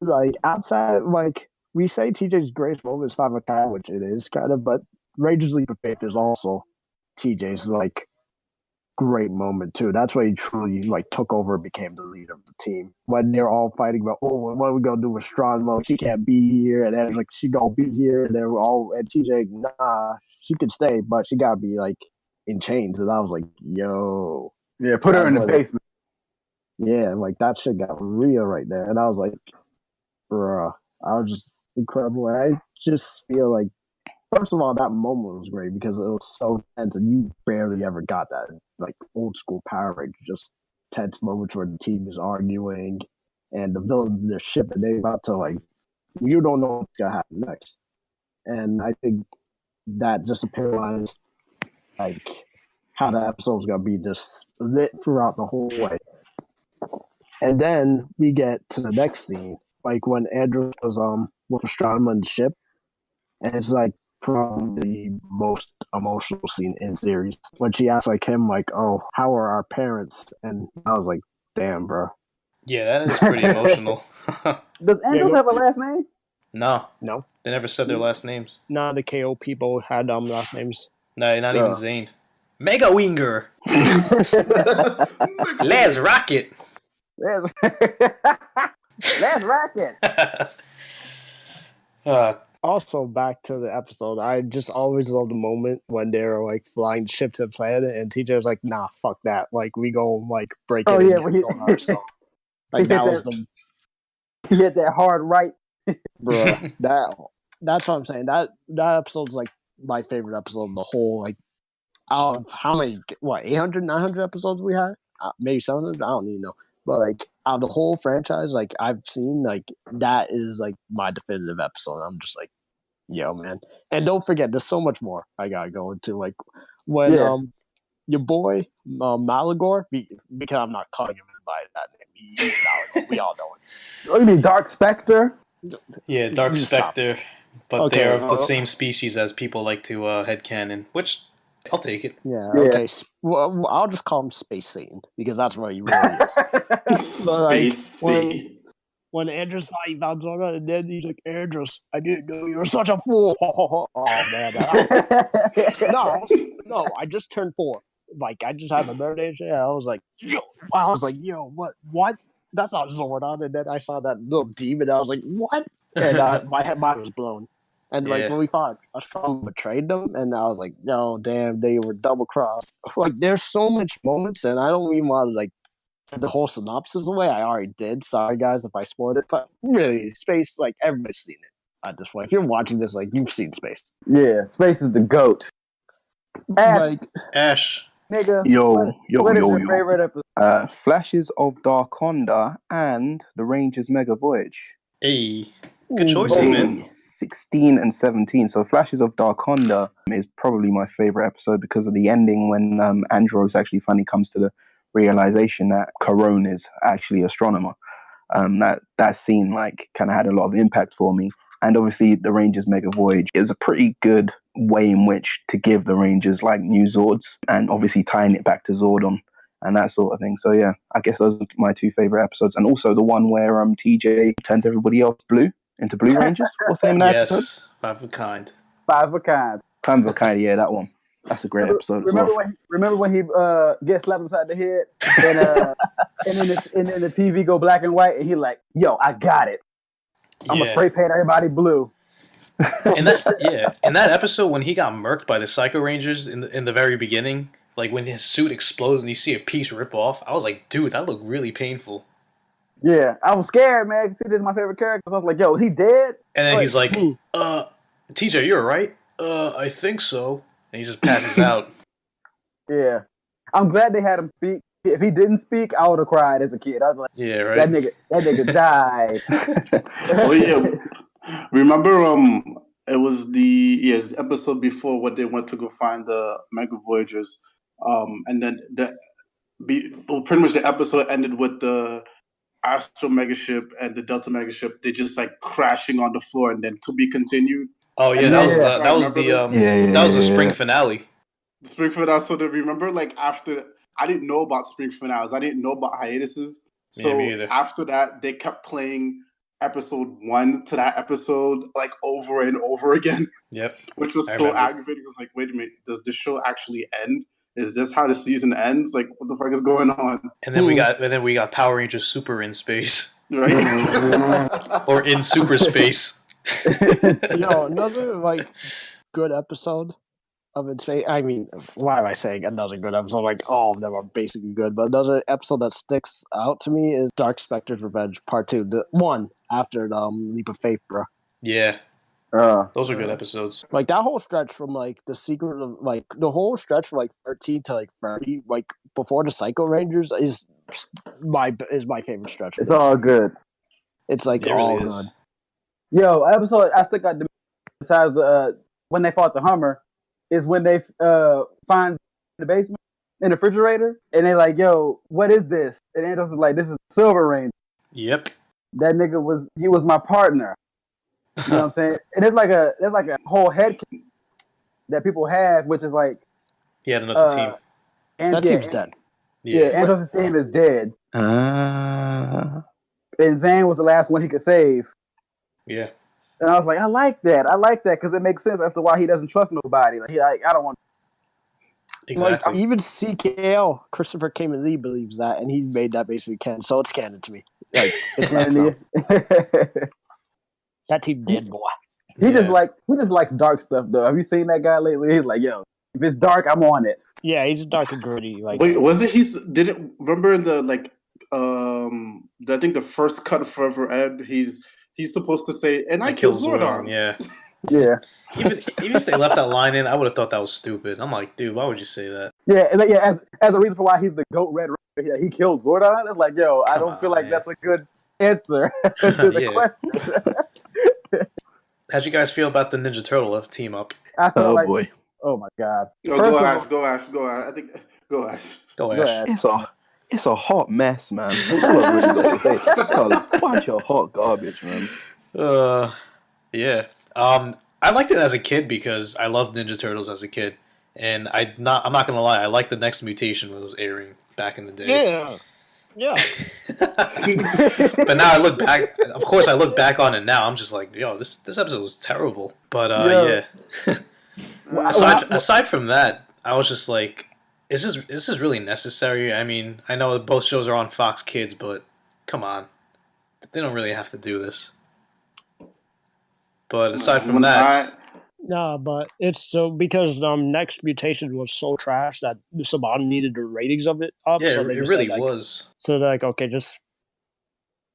like outside, like we say TJ's greatest moment is 5 of kind, which it is kind of, but Rangers Leap of Faith is also TJ's like great moment too. That's why he truly like took over and became the leader of the team. When they're all fighting about, oh, what are we gonna do with Strongmo? She can't be here, and then like she gonna be here, and they're all and TJ, nah, she could stay, but she gotta be like in chains. And I was like, yo, yeah, put her in the basement. Yeah, like that shit got real right there, and I was like, bruh, I was just incredible. And I just feel like, first of all, that moment was great because it was so tense, and you barely ever got that. Like old school Power Rangers, just tense moments where the team is arguing and the villains in their ship, and they about to like, you don't know what's gonna happen next. And I think that just epitomized like how the episode's gonna be just lit throughout the whole way. And then we get to the next scene, like when Andrew was with Astronomer on the ship, and it's like probably the most emotional scene in series when she asked like him like, oh, how are our parents? And I was like, damn, bro. Yeah, that is pretty emotional. Does Andrews have a last name? No, No, they never said their last names. none of the KO people had last names. No, not even Zane. Mega Winger. Let's rock it. Let's rock it. Also, back to the episode, I just always love the moment when they're like flying the ship to the planet, and TJ was like, "Nah, fuck that! Like we go like break it." Oh yeah, and get on ourselves. Like that was the he hit that hard right, bruh. That's what I'm saying. That episode's like my favorite episode of the whole like out of how many 800, 900 episodes we had? Maybe 700. I don't even know. But like out of the whole franchise, like I've seen, like that is like my definitive episode. I'm just like, yo, man. And don't forget, there's so much more I gotta go into. Like when your boy Malagor, because I'm not calling him by that name. He's Malagor. We all know it. Oh, you mean Dark Specter? Yeah, Dark Specter. But Okay, they're of the same species as people like to headcanon, which I'll take it. Yeah, okay. Well, I'll just call him Space Satan because that's what he really is. Space Satan. When Andrews fighting Valzona, and then he's like, Andrews, I didn't know you were such a fool. Oh, man. No, I just turned 4. Like, I just had my birthday and shit. I was like, yo, what? That's not Zordon. And then I saw that little demon. I was like, what? And my mind was blown. And like when we fought, Astron betrayed them, and I was like, "No, damn, they were double crossed." Like, there's so much moments, and I don't even want to like the whole synopsis away. I already did. Sorry, guys, if I spoiled it. But really, Space, like everybody's seen it at this point. If you're watching this, like you've seen Space. Yeah, Space is the goat. Ash. Nigga. Yo. Your favorite episode? Flashes of Darkonda and the Rangers Mega Voyage. Hey, good choices, man. 16 and 17. So Flashes of Darkonda is probably my favorite episode because of the ending when Andros actually finally comes to the realization that Corone is actually astronomer. That scene like kind of had a lot of impact for me. And obviously the Rangers Mega Voyage is a pretty good way in which to give the Rangers like new Zords and obviously tying it back to Zordon and that sort of thing. So yeah, I guess those are my two favorite episodes. And also the one where TJ turns everybody else blue into Blue Rangers. What's the name of that episode? Yes, Five of a Kind. Five of a Kind. Five of a Kind, yeah, that one. That's a great episode as well. Remember when he gets slapped upside the head and then the TV go black and white and he like, yo, I got it. I'm gonna spray paint everybody blue. In that episode when he got murked by the Psycho Rangers in the very beginning, like when his suit exploded and you see a piece rip off, I was like, dude, that looked really painful. Yeah, I was scared, man. See, this is my favorite character. I was like, yo, is he dead? And then he's like, TJ, you're right. I think so. And he just passes out. Yeah. I'm glad they had him speak. If he didn't speak, I would have cried as a kid. I was like, yeah, right. That nigga died. Oh yeah. Remember it was the episode before what they went to go find the Mega Voyagers. And then pretty much the episode ended with the Astro Megaship and the Delta Megaship. They just like crashing on the floor and then to be continued. Oh yeah, that was the spring finale. The spring finale. So to remember, like after I didn't know about spring finales. I didn't know about hiatuses. So after that, they kept playing episode 1 to that episode like over and over again. Yep. Which was so aggravating. It was like, wait a minute, does the show actually end? Is this how the season ends? Like, what the fuck is going on? And then we got Power Rangers Super in space, right? Or in super space. Another like good episode of In Space. I mean, why am I saying another good episode? Like all of them are basically good, but another episode that sticks out to me is Dark Specter's Revenge Part 2, the one after the Leap of Faith, bro. Yeah. Those are good episodes. Like that whole stretch from like the secret of like the whole stretch from like 13 to like 30, like before the Psycho Rangers is my favorite stretch. It's all good. It's like all really good. Yo, episode I stick out besides the when they fought the Hummer is when they find the basement in the refrigerator and they like, yo, what is this? And Andros was like, this is Silver Ranger. Yep. That nigga was my partner. You know what I'm saying? And there's like a whole head that people have, which is like he had another team. That team's dead. Yeah, Andros' team is dead. And Zan was the last one he could save. Yeah. And I was like, I like that because it makes sense as to why he doesn't trust nobody. Like, I don't want. Exactly. Like, even CKL, Christopher Kamen Lee believes that, and he made that basically canon. So it's canon to me. Like, it's not that team dead, boy. He just likes dark stuff though. Have you seen that guy lately? He's like, yo, if it's dark, I'm on it. Yeah, he's dark and gritty. Like, wait, was it? Remember in the like, I think the first cut of Forever Ed, he's supposed to say, and I killed Zordon. Yeah. Yeah. Even if they left that line in, I would have thought that was stupid. I'm like, dude, why would you say that? Yeah, and as a reason for why he's the GOAT Red Ranger, he killed Zordon. It's like, yo, I don't feel like that's a good answer to the question. How'd you guys feel about the Ninja Turtle team up? I feel boy. Oh my god. Go Ash. I think go Ash. Go Ash. It's a hot mess, man. That's all I really got to say. It's a bunch of hot garbage, man. Yeah. I liked it as a kid because I loved Ninja Turtles as a kid, and I'm not gonna lie, I liked the Next Mutation when it was airing back in the day. Yeah. But now I look back. Of course, I look back on it now. I'm just like, yo, this episode was terrible. But yeah. Aside from that, I was just like, is this really necessary? I mean, I know both shows are on Fox Kids, but come on, they don't really have to do this. But aside from that, no, but it's so because Next Mutation was so trash that Saban needed the ratings of it up. Yeah, so it really was. So they're like, okay, just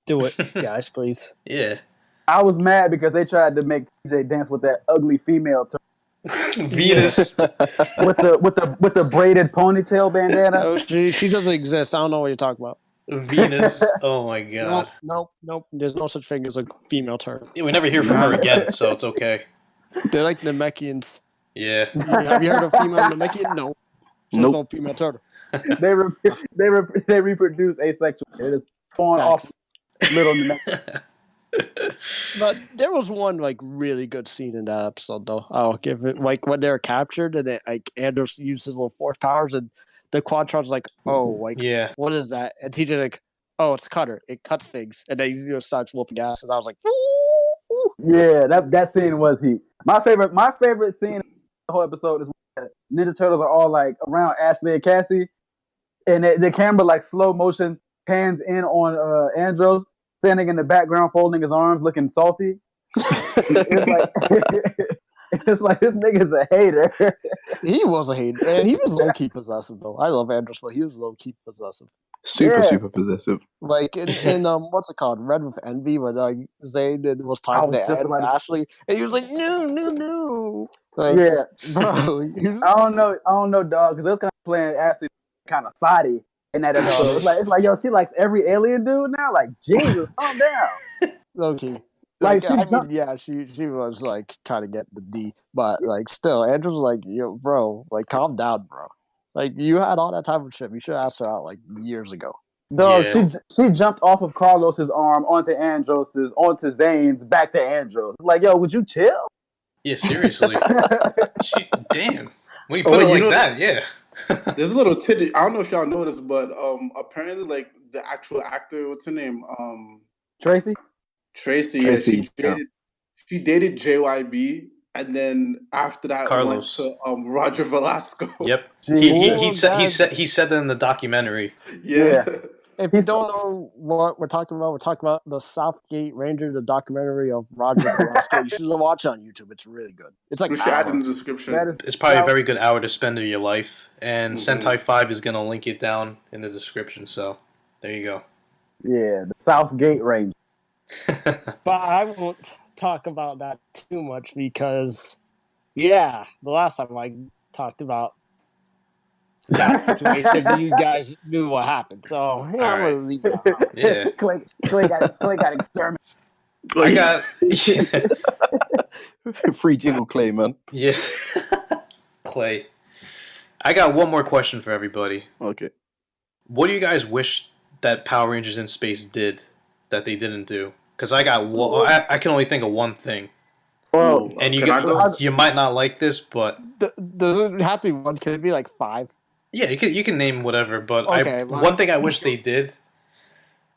do it, guys, please. Yeah. I was mad because they tried to make TJ dance with that ugly female Venus with the braided ponytail bandana. Oh, she doesn't exist. I don't know what you're talking about. Venus. Oh my god. Nope. There's no such thing as a female turtle. Yeah, we never hear from her again, so it's okay. They're like Namekians. Yeah. Have you heard of female Namekian? No. There's Nope. no female turtle. They reproduce asexually. They just spawn off little. But there was one like really good scene in that episode, though. I'll give it like when they're captured and it, like Andros uses his little force powers and the Quadron's like, oh, like Yeah. what is that? And TJ like, oh, it's Cutter. It cuts things, and then starts whooping ass. And I was like, ooh. Yeah, that scene was heat. My favorite scene in the whole episode is when the Ninja Turtles are all like around Ashley and Cassie, and the camera like slow motion pans in on Andros standing in the background, folding his arms, looking salty. It's like this nigga's a hater. He was a hater, and he was low key possessive though. I love Andros, but he was low key possessive. Super possessive. Like in what's it called? Red with Envy, when Zayn was talking to Ashley, and he was like, no. Like, Yeah, bro. I don't know, dog, because those kind of playing Ashley kind of spotty in that episode. It's like, yo, she likes every alien dude now. Like, Jesus, calm down. Low key. Like, she was like trying to get the D, but like still, Andrews was like, yo, bro, like calm down, bro. Like you had all that time of shit. You should have asked her out like years ago. Dog, Yeah. she jumped off of Carlos's arm onto Andros's, onto Zane's, back to Andros. Like, yo, would you chill? Yeah, seriously. Damn. When you put it like that, yeah. There's a little tidbit. I don't know if y'all noticed, but apparently, like the actual actor, what's her name? Tracy? Tracy. Yeah, she dated JYB, and then after that Carlos. went to Roger Velasco. Yep. He said that in the documentary. Yeah. If you don't know what we're talking about the Southgate Ranger, the documentary of Roger Velasco. You should watch it on YouTube. It's really good. It's like We should add in the description. It's probably a very good hour to spend of your life, and Sentai 5 is going to link it down in the description, so there you go. Yeah, the Southgate Ranger. But I won't talk about that too much because, the last time I talked about that situation, you guys knew what happened. So, I'm going to leave it out. Yeah. Clay got exterminated. I got... Free jingle Clay, man. Yeah. Clay. I got one more question for everybody. Okay. What do you guys wish that Power Rangers in Space did that they didn't do? Because I got I can only think of one thing. Well, And you might not like this, but Does it have to be one? Can it be like 5? yeah, you can name whatever. But Okay, one thing I wish they did.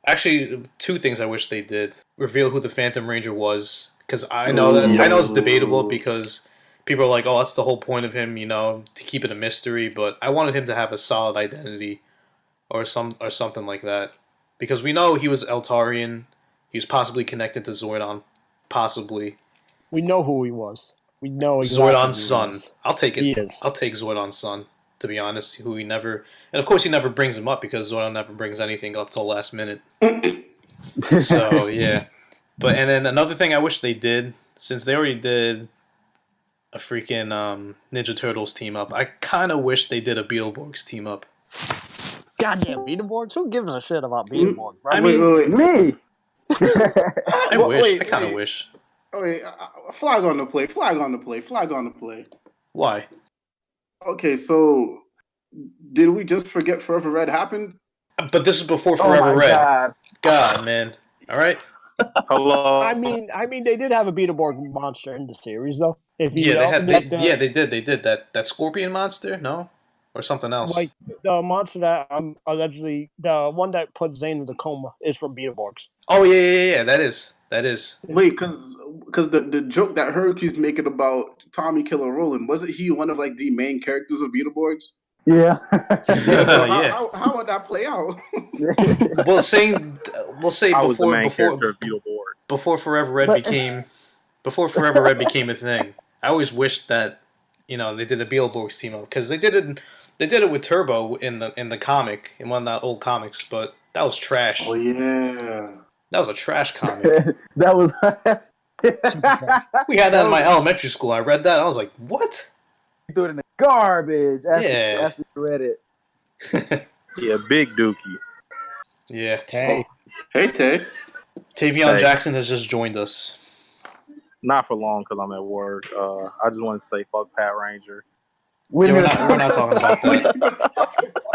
Actually, 2 things I wish they did: reveal who the Phantom Ranger was, because I know it's debatable because people are like, "Oh, that's the whole point of him," to keep it a mystery. But I wanted him to have a solid identity, or something like that, because we know he was Eltarian. He was possibly connected to Zordon, possibly. We know who he was. We know exactly Zordon's son. I'll take it. He is. I'll take Zordon's son, to be honest. Who he never, and of course he never brings him up because Zordon never brings anything up till last minute. So yeah, and then another thing I wish they did, since they already did a freaking Ninja Turtles team up, I kind of wish they did a Beetleborgs team up. Goddamn Beetleborgs! Who gives a shit about Beetleborgs? Right? I mean, me. I wish. I kind of wish. Oh, wait, flag on the play. Why? Okay, so did we just forget Forever Red happened? But this is before Forever Red. God. God, man. All right. Hello. I mean, they did have a Beetleborg monster in the series, though. If you They did that scorpion monster, no, or something else. Like the monster that allegedly the one that put Zane in the coma is from Beetleborgs. Oh yeah. That is. Wait, because the joke that Hercules making about Tommy Killer Roland, wasn't he one of like the main characters of Beetleborgs? Yeah. So Yeah. How would that play out? We'll say I was the main before character of Beetleborgs. before Forever Red became a thing. I always wished that they did a Beetleborgs team up, because they did it with Turbo in the comic, in one of the old comics, but that was trash. Oh yeah. That was a trash comic. That was. We had that in my elementary school. I read that. I was like, what? Threw it in the garbage after Yeah. you read it. Yeah, big dookie. Yeah. Tay. Hey, Tay. Tavion Hey. Jackson has just joined us. Not for long because I'm at work. I just wanted to say fuck Pat Ranger. Yeah, we're not talking about that.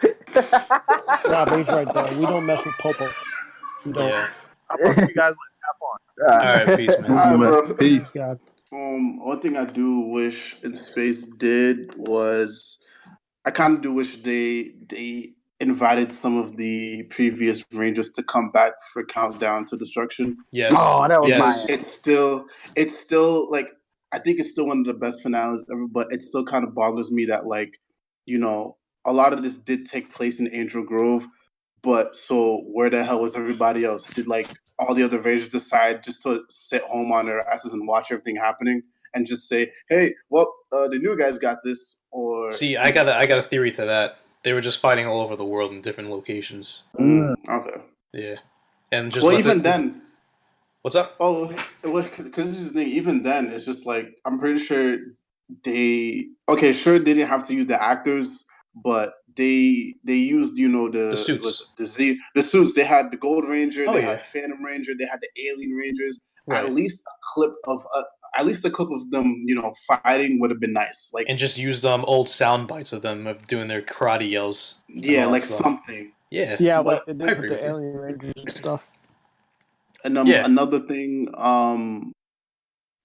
Yeah, but he's right there. We don't mess with Popo. We don't. Yeah. I'll talk to you guys later. Have fun. All right, peace, man. All right, bro. Peace. Yeah. One thing I do wish In Space did was I kind of do wish they invited some of the previous Rangers to come back for Countdown to Destruction. Yes. Oh, that was yes. mine. It's still like I think it's still one of the best finales ever, but it still kind of bothers me that like, you know, a lot of this did take place in Angel Grove, but so where the hell was everybody else? Did like all the other Rangers decide just to sit home on their asses and watch everything happening and just say, "Hey, well, the new guys got this"? Or See, I got a theory to that. They were just fighting all over the world in different locations. Okay. Yeah, and just Well, let even the- then. What's up? Oh, because this is the thing. Even then, it's just like I'm pretty sure sure they didn't have to use the actors, but they used The suits. the suits. They had the Gold Ranger, Oh, they yeah. had Phantom Ranger, they had the Alien Rangers. Right. At least a clip of them, fighting would have been nice. Like And just use old sound bites of them of doing their karate yells. and yeah, all that like stuff. something. Yeah. Yeah, But like they I did agree with with the you. Alien Rangers and stuff. And Yeah. another thing,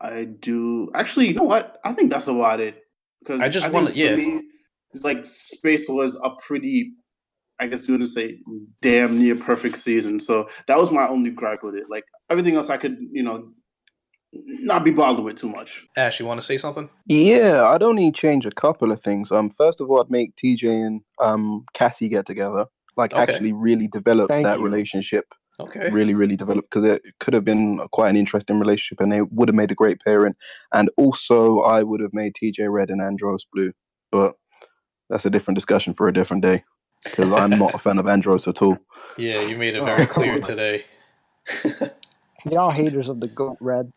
I do actually. You know what? I think that's about it. Because I just think wanna- yeah. for me, it's like Space was a pretty, I guess you would say, damn near perfect season. So that was my only gripe with it. Like everything else, I could, not be bothered with too much. Ash, you want to say something? Yeah, I'd only change a couple of things. First of all, I'd make TJ and Cassie get together. Like, Okay. actually really develop Thank that you. relationship. Okay. Really, really develop, because it could have been quite an interesting relationship, and they would have made a great pairing. And also, I would have made TJ red and Andros blue, but that's a different discussion for a different day. Because I'm not a fan of Andros at all. Yeah, you made it Oh, very come clear on. today. Y'all haters of the goat red.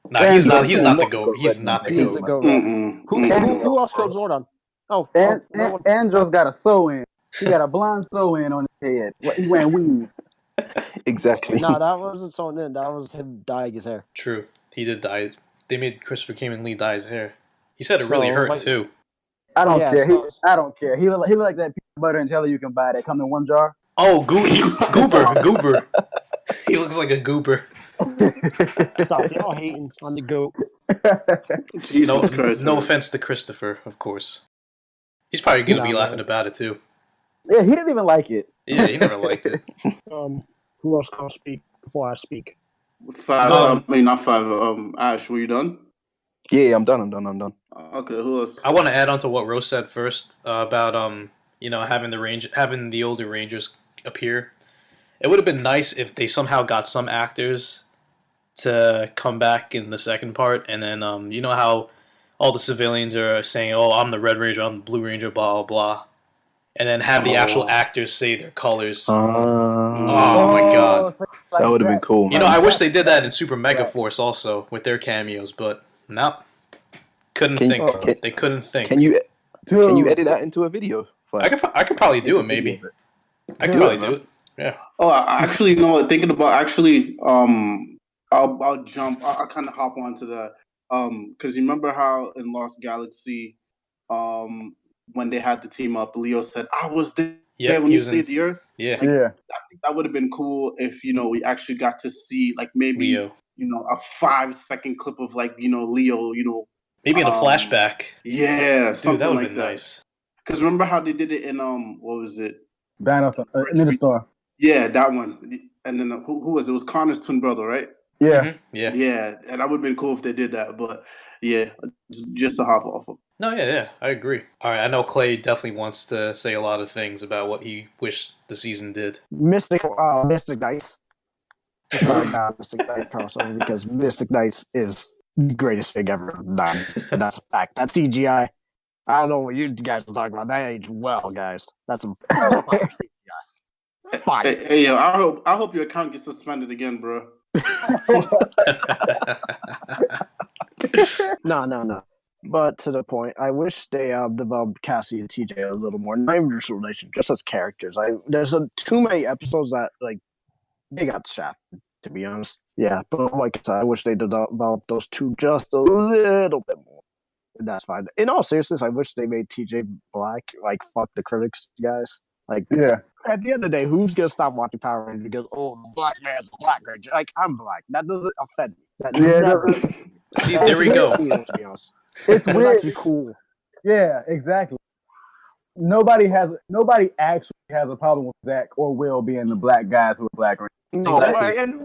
Nah, he's not. Andros He's is not the not the goat. goat, He's Red not the Man. He's the goat. goat red. Mm-mm. Who else killed Zordon? Oh, And, no one. Andros got a sew-in. He got a blonde sew-in on his head. He wearing weave. Exactly. No, that wasn't sewn in. That was him dyeing his hair. True. He did die. They made Christopher Kamen Lee dye his hair. He said it really So, hurt like- too. I don't Yeah, care. so- I don't care. He look like that peanut butter and jelly you can buy that come in one jar. Oh, goober. He looks like a goober. Stop y'all hating on the goat. Jesus Christ! No man. offense to Christopher, of course. He's probably gonna be Nah, laughing man. about it too. Yeah, he didn't even like it. Yeah, he never liked it. Who else can speak before I speak? 5. Not 5. Ash, were you done? Yeah, I'm done. Okay. Who else? I want to add on to what Rose said first about having the older Rangers appear. It would have been nice if they somehow got some actors to come back in the second part, and then you know how all the civilians are saying, "Oh, I'm the Red Ranger, I'm the Blue Ranger," blah blah blah, and then have the actual actors say their colors. Oh my god, so that would have been cool. you know, Man. I wish they did that in Super Mega Force also with their cameos, but nope. Couldn't think. They couldn't think. Can you Dude. edit that into a video? I could probably do it. Maybe I could probably do it. Yeah. Oh, I actually no. Thinking about I'll jump. I'll kind of hop onto that. Because you remember how in Lost Galaxy, when they had the team up, Leo said, "I was there when you saved the Earth." Yeah. Like, I think that would have been cool if we actually got to see like maybe Leo. A 5-second clip of like Leo. Maybe in a flashback. Yeah, Dude, something that would like have been that. nice. Because remember how they did it in what was it? Ninja Star. Yeah, that one. And then who was it? It was Connor's twin brother, right? Yeah. Mm-hmm. Yeah. Yeah, and that would have been cool if they did that. But yeah, just to hop off of. No, yeah, I agree. All right, I know Clay definitely wants to say a lot of things about what he wished the season did. Mystic Knights. Mystic Knight crossover because Mystic Knights is the greatest thing ever done. That's a fact. That's CGI. I don't know what you guys are talking about. That aged well, guys. That's a CGI. Fine. Hey, yo, I hope your account gets suspended again, bro. No. But to the point, I wish they developed Cassie and TJ a little more. Not even just relation, just as characters. There's too many episodes that like they got shafted. To be honest, yeah. But like I said, I wish they developed those two just a little bit more. And that's fine. In all seriousness, I wish they made TJ black. Like fuck the critics, guys. Like Yeah. at the end of the day, who's gonna stop watching Power Rangers because the black man's a black ranger? Like I'm black. That doesn't offend me. That Yeah, never. See, there we go. To be honest. It's It's weird. actually cool. Yeah, exactly. Nobody actually has a problem with Zach or Will being the black guys who are black Rangers. No, Exactly. and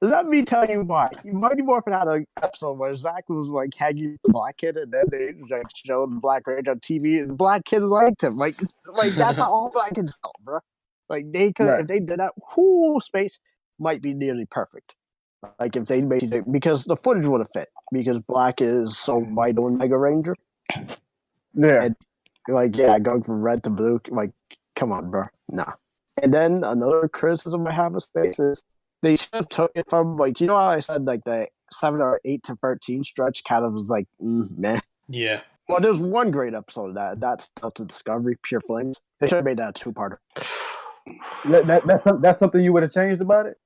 let me tell you why. Mighty Morphin had an episode where Zach was like hanging with the black kid, and then they like showed the black ranger on TV, and the black kids liked him. Like that's how all black kids felt, bro. Like they could, Right. if they did that, whole space might be nearly perfect. Like if they made it, because the footage would have fit, because black is so vital in Mega Ranger. Yeah. And, like, yeah, going from red to blue, like, come on, bro. Nah. And then another criticism I have of Space is they should have took it from, like, you know how I said, like, the 7 or 8 to 13 stretch kind of was like, meh. Yeah. Well, there's one great episode of that. That's Delta Discovery, Pure Flames. They should have made that a two-parter. That's something you would have changed about it?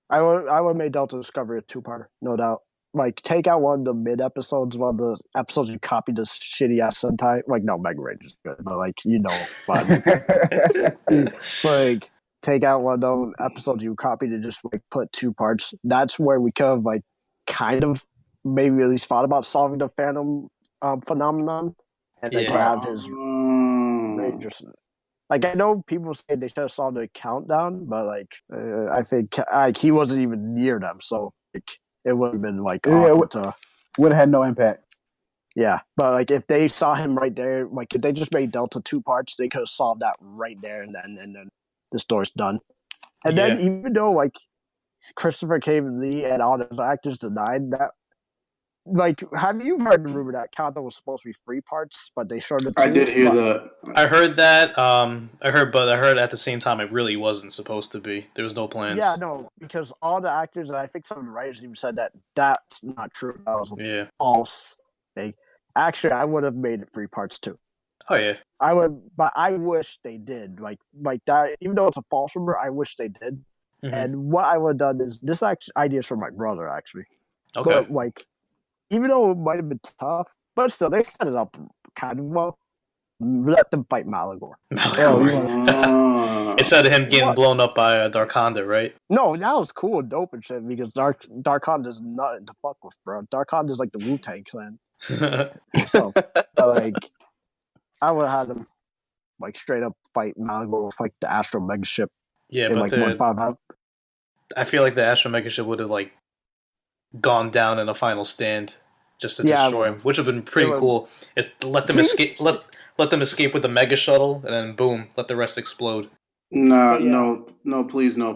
I would have made Delta Discovery a two-parter, no doubt. Like, take out one of the mid-episodes, one of the episodes you copied this shitty-ass Sentai. Like, no, Mega Ranger's good, but, like, you know. But, like, take out one of those episodes you copied and just, like, put two parts. That's where we could have, like, kind of maybe at least thought about solving the fandom phenomenon. And they could have his Rangers. Like, I know people say they should have solved the countdown, but, like, I think he wasn't even near them, so, like, it would have been, like, awkward to... Would have had no impact. Yeah, but, like, if they saw him right there, like, if they just made Delta two parts, they could have solved that right there and then the story's done. And then, even though, like, Christopher Cave Lee and all those actors denied that, like, have you heard the rumor that Countdown was supposed to be 3 parts, but they showed it 2? I did hear that. I heard that. I heard at the same time it really wasn't supposed to be. There was no plans. Yeah, no, because all the actors, and I think some of the writers even said that that's not true. That was a false thing. Actually, I would have made it 3 parts too. Oh yeah. I would, but I wish they did. Like that, even though it's a false rumor, I wish they did. Mhm. And what I would have done is this idea is from my brother actually. Okay. But like, even though it might have been tough, but still they set it up kind of well. Let them fight Malagor. Instead of him getting blown up by Darkonda, right? No, that was cool and dope and shit because Darkonda's nothing to fuck with, bro. Darkonda's like the Wu-Tang Clan. So, like, I would have had them like straight up fight Malagor with like the Astro Mega Ship. Yeah, in, but like 1-5 I feel like the Astro Mega Ship would have like gone down in a final stand just to destroy him, which would have been pretty cool. Is let them escape. Let them escape with the Mega Shuttle, and then boom, let the rest explode. No, please, no.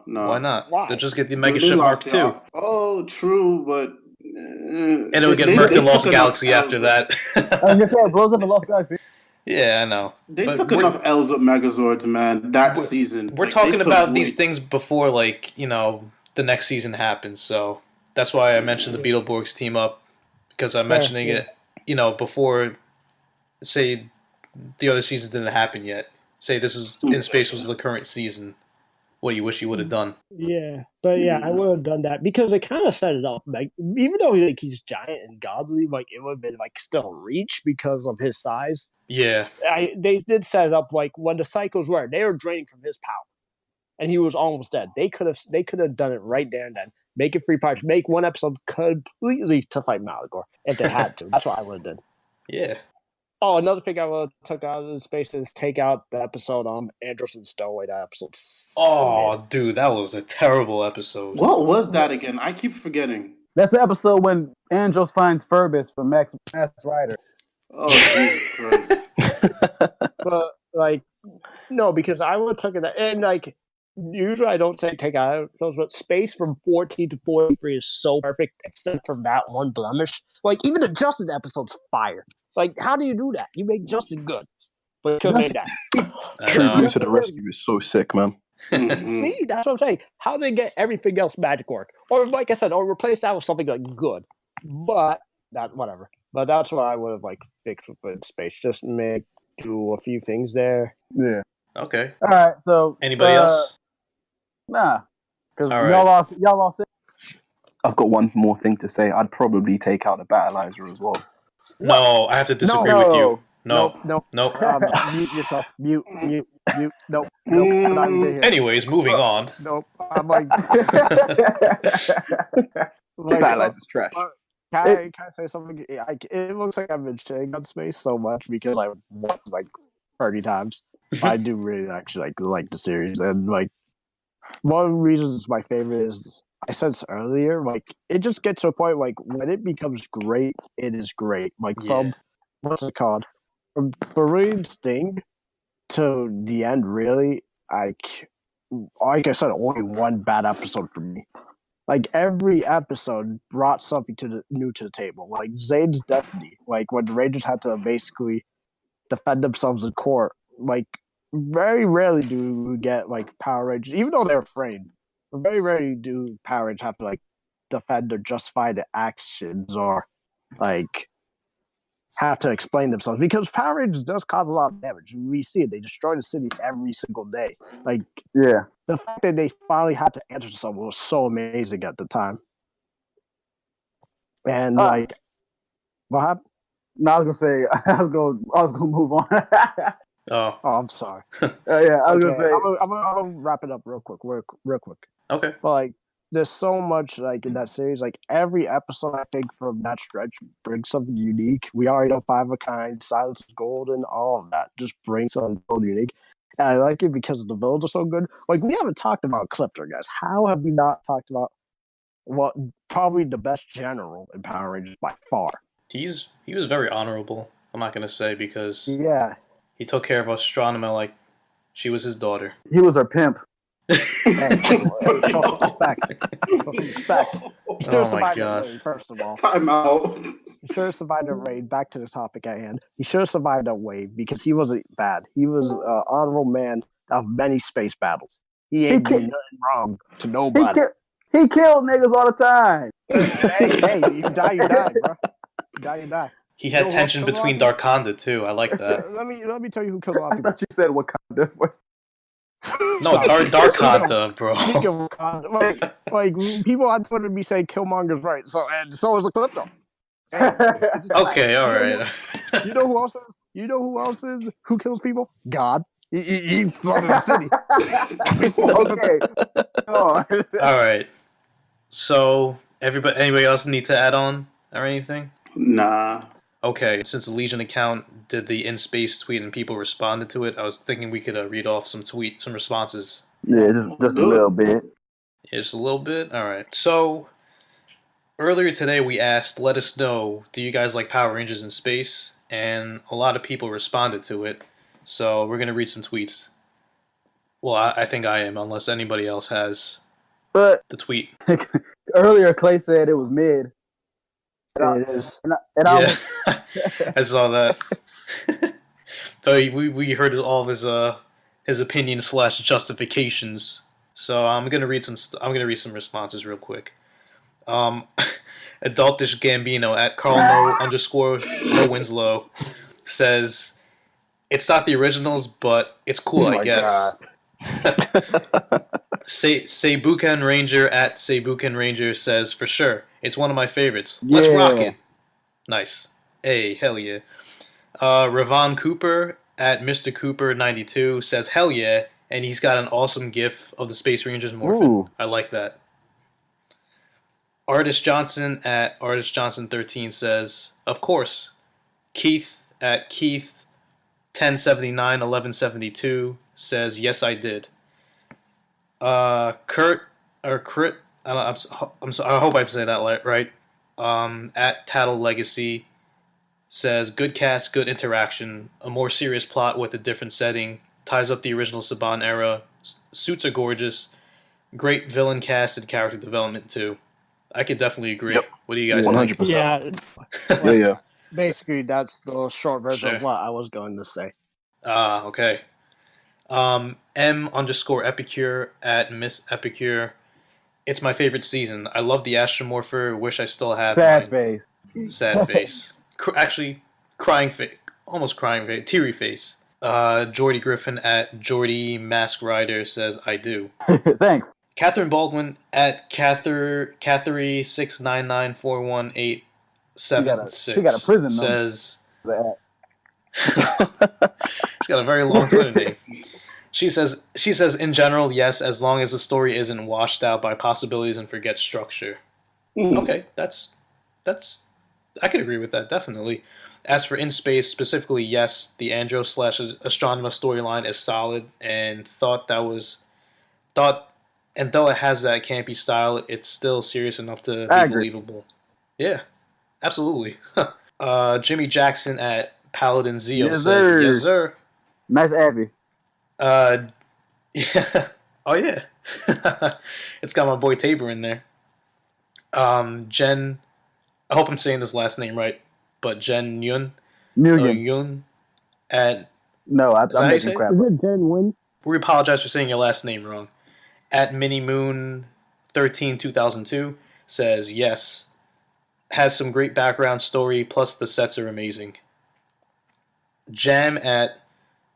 Why not? Why? They'll just get the Mega Ship Mark II. Oh, true, but and it would get murked in Lost Galaxy after that. I was gonna say it blows up in Lost Galaxy. Yeah, I know. They took enough L's with Megazords, man. That season. We're talking about these things before, like, you know, the next season happens. So that's why I mentioned the Beetleborgs team up, because I'm mentioning it, you know, before, say, the other seasons didn't happen yet. Say this is In Space was the current season. What do you wish you would have done? Yeah, but yeah, I would have done that because it kind of set it up. Like, even though like he's giant and godly, like it would have been like still reach because of his size. Yeah, they did set it up like when the cycles were, they were draining from his power, and he was almost dead. They could have done it right there and then. Make it 3 parts. Make one episode completely to fight Malagor if they had to. That's what I would have done. Yeah. Oh, another thing I would have took out of the space is take out the episode on Andros and Stowaway. That episode. Oh, dude, that was a terrible episode. What was that again? I keep forgetting. That's the episode when Andros finds Furbus from Max Rider. Oh, Jesus Christ. But, like, no, because I would have taken that. And, like, usually I don't say take out episodes, but space from 14 to 43 is so perfect, except for that one blemish. Like, even the Justin episode's fire. It's like, how do you do that? You make Justin good. But you couldn't make that. True to the rescue is so sick, man. See, that's what I'm saying. How do they get everything else magic work? Or, like I said, or replace that with something like good. But, that, whatever. But that's what I would have like fixed with space. Just do a few things there. Yeah. Okay. All right. So Anybody else? Nah, because All right. y'all lost it. I've got one more thing to say. I'd probably take out the Battleizer as well. No, I have to disagree with you. No. Nope. Nope. Mute yourself. Mute. Nope. I'm not even here. Anyways, moving on. Nope. I'm like, Battlizer's trash. Can I say something? It looks like I've been shitting on space so much because I watched like 30 times. I do really actually like the series, and like one of the reasons it's my favorite is I said this earlier. Like it just gets to a point like when it becomes great, it is great. Like from what's it called? From Beryllium Sting to the end, really. Like I said, only one bad episode for me. Like every episode brought something new to the table. Like Zane's Destiny, like when the Rangers had to basically defend themselves in court. Like very rarely do we get like Power Rangers, even though they're framed. Very rarely do Power Rangers have to like defend or justify the actions or like have to explain themselves, because Power Rangers does cause a lot of damage. We see it; they destroy the city every single day. Like Yeah. the fact that they finally had to answer to someone was so amazing at the time. And like, what happened? No, I was gonna say I was gonna move on. Oh, I'm sorry. Yeah, I was Okay, gonna say. I'm gonna wrap it up real quick. okay. But like, there's so much like in that series. Like every episode, I think from that stretch brings something unique. We already know Five of a Kind, Silence is Golden, all of that just brings something totally unique. And I like it because the villains are so good. Like we haven't talked about Clipper, guys. How have we not talked about what probably the best general in Power Rangers by far? He was very honorable. I'm not gonna say because Yeah. he took care of Astronema like she was his daughter. He was her pimp. Hey, show some respect. He should have survived the raid, first of all. Time out. He should have survived a raid. Back to the topic at hand. He should have survived a wave because he wasn't bad. He was an honorable man of many space battles. He ain't doing nothing wrong to nobody. He killed niggas all the time. hey, you die, bro. You die. He had tension between Darkonda too. I like that. Let me tell you who killed a lot I of people. thought you said Wakanda was. No, Darkonda, bro. Speaking of Wakanda, like people on Twitter be saying Killmonger's right, so is the clip though. Okay, all right. You know who else is? Who kills people? God. He flooded the city. Okay. All right. So anybody else need to add on or anything? Nah. Okay, since the Legion account did the in space tweet and people responded to it, I was thinking we could read off some responses. Yeah, just a little bit. Yeah, just a little bit. All right. So earlier today we asked, let us know, do you guys like Power Rangers in space? And a lot of people responded to it. So we're gonna read some tweets. Well, I think I am, unless anybody else has But the tweet. Earlier, Clay said it was mid. It is. I I saw that. But we heard all of his opinions / justifications. So I'm gonna read some responses real quick. Adultish Gambino at @Carl_No Winslow says it's not the originals, but it's cool, I guess. Seibuken Ranger at Seibuken Ranger says for sure it's one of my favorites. Let's rock it. Nice. Hey, hell yeah. Ravon Cooper at Mr. Cooper 92 says hell yeah, and he's got an awesome gif of the Space Rangers morphing. Ooh. I like that. Artist Johnson at Artist Johnson 13 says of course. Keith at Keith 10791172 says yes I did. Crit, I hope I'm saying that right. At Tattle Legacy says good cast, good interaction, a more serious plot with a different setting, ties up the original Saban era, suits are gorgeous, great villain cast and character development too. I could definitely agree. Yep. What do you guys 100%. think? Yeah. Basically, that's the short version of what I was going to say. Okay. M_Epicure at Miss Epicure. It's my favorite season. I love the Astromorpher. Wish I still had Sad mine. face. Sad face. actually crying face, almost crying face, teary face. Jordy Griffin at Jordy Mask Rider says, I do. Thanks. Catherine Baldwin at Catherine6994187 She got a prison says, number. she's got a very long Twitter name. She says, in general, yes, as long as the story isn't washed out by possibilities and forgets structure. Okay, that's I could agree with that, definitely. As for In Space, specifically, yes, the Andros/Astronema storyline is solid, and and though it has that campy style, it's still serious enough to be believable. Yeah, absolutely. Jimmy Jackson at Paladin Zeo says, yes, sir. Nice Abby. Yeah. Oh, yeah. It's got my boy Tabor in there. Jen, I hope I'm saying this last name right, but Jen Yun at... No, I'm making crap. Is it Jen Win? We apologize for saying your last name wrong. At Minnie Moon 13-2002 says, yes, has some great background story, plus the sets are amazing. Jam at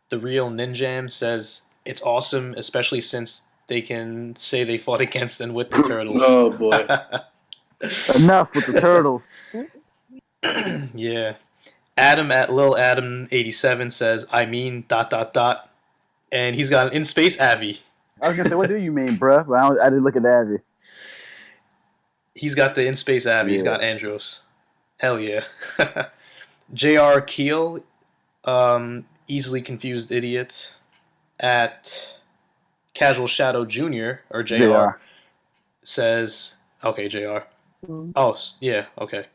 The Real Ninjam says, it's awesome, especially since they can say they fought against and with the Turtles. Oh, boy. Enough with the Turtles. Yeah. Adam at Lil Adam 87 says, I mean ... And he's got an In Space Abby. I was going to say, what do you mean, bruh? But I didn't look at Abby. He's got the In Space Abby. Yeah. He's got Andros. Hell yeah. J.R. Keel, easily confused idiot, at Casual Shadow Jr., or JR, says, okay, JR. Oh, yeah, okay.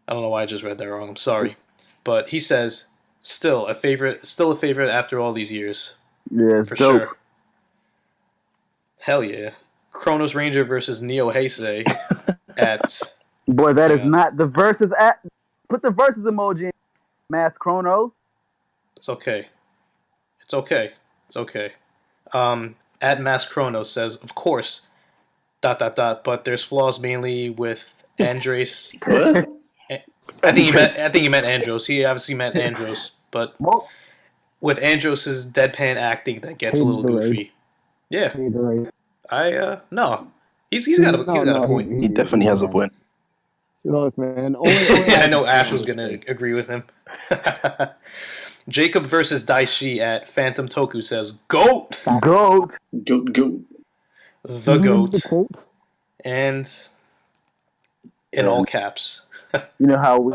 I don't know why I just read that wrong. I'm sorry. But he says, still a favorite after all these years. Yeah, for dope. Sure. Hell yeah. Chronos Ranger versus Neo Heisei at... Boy, that is not the versus at... Put the versus emoji in Math Chronos. It's okay. It's okay. It's okay. At Mass Chronos says, of course, ... but there's flaws mainly with Andres. I think he meant Andros. He obviously meant Andros, but with Andros' deadpan acting, that gets a little goofy. Yeah. No. He's got a point. He definitely has a point. Look, man. I know Ash was gonna agree with him. Jacob versus Daishi at Phantom Toku says, GOAT! GOAT! Goat. The GOAT. And in all caps. You know how we...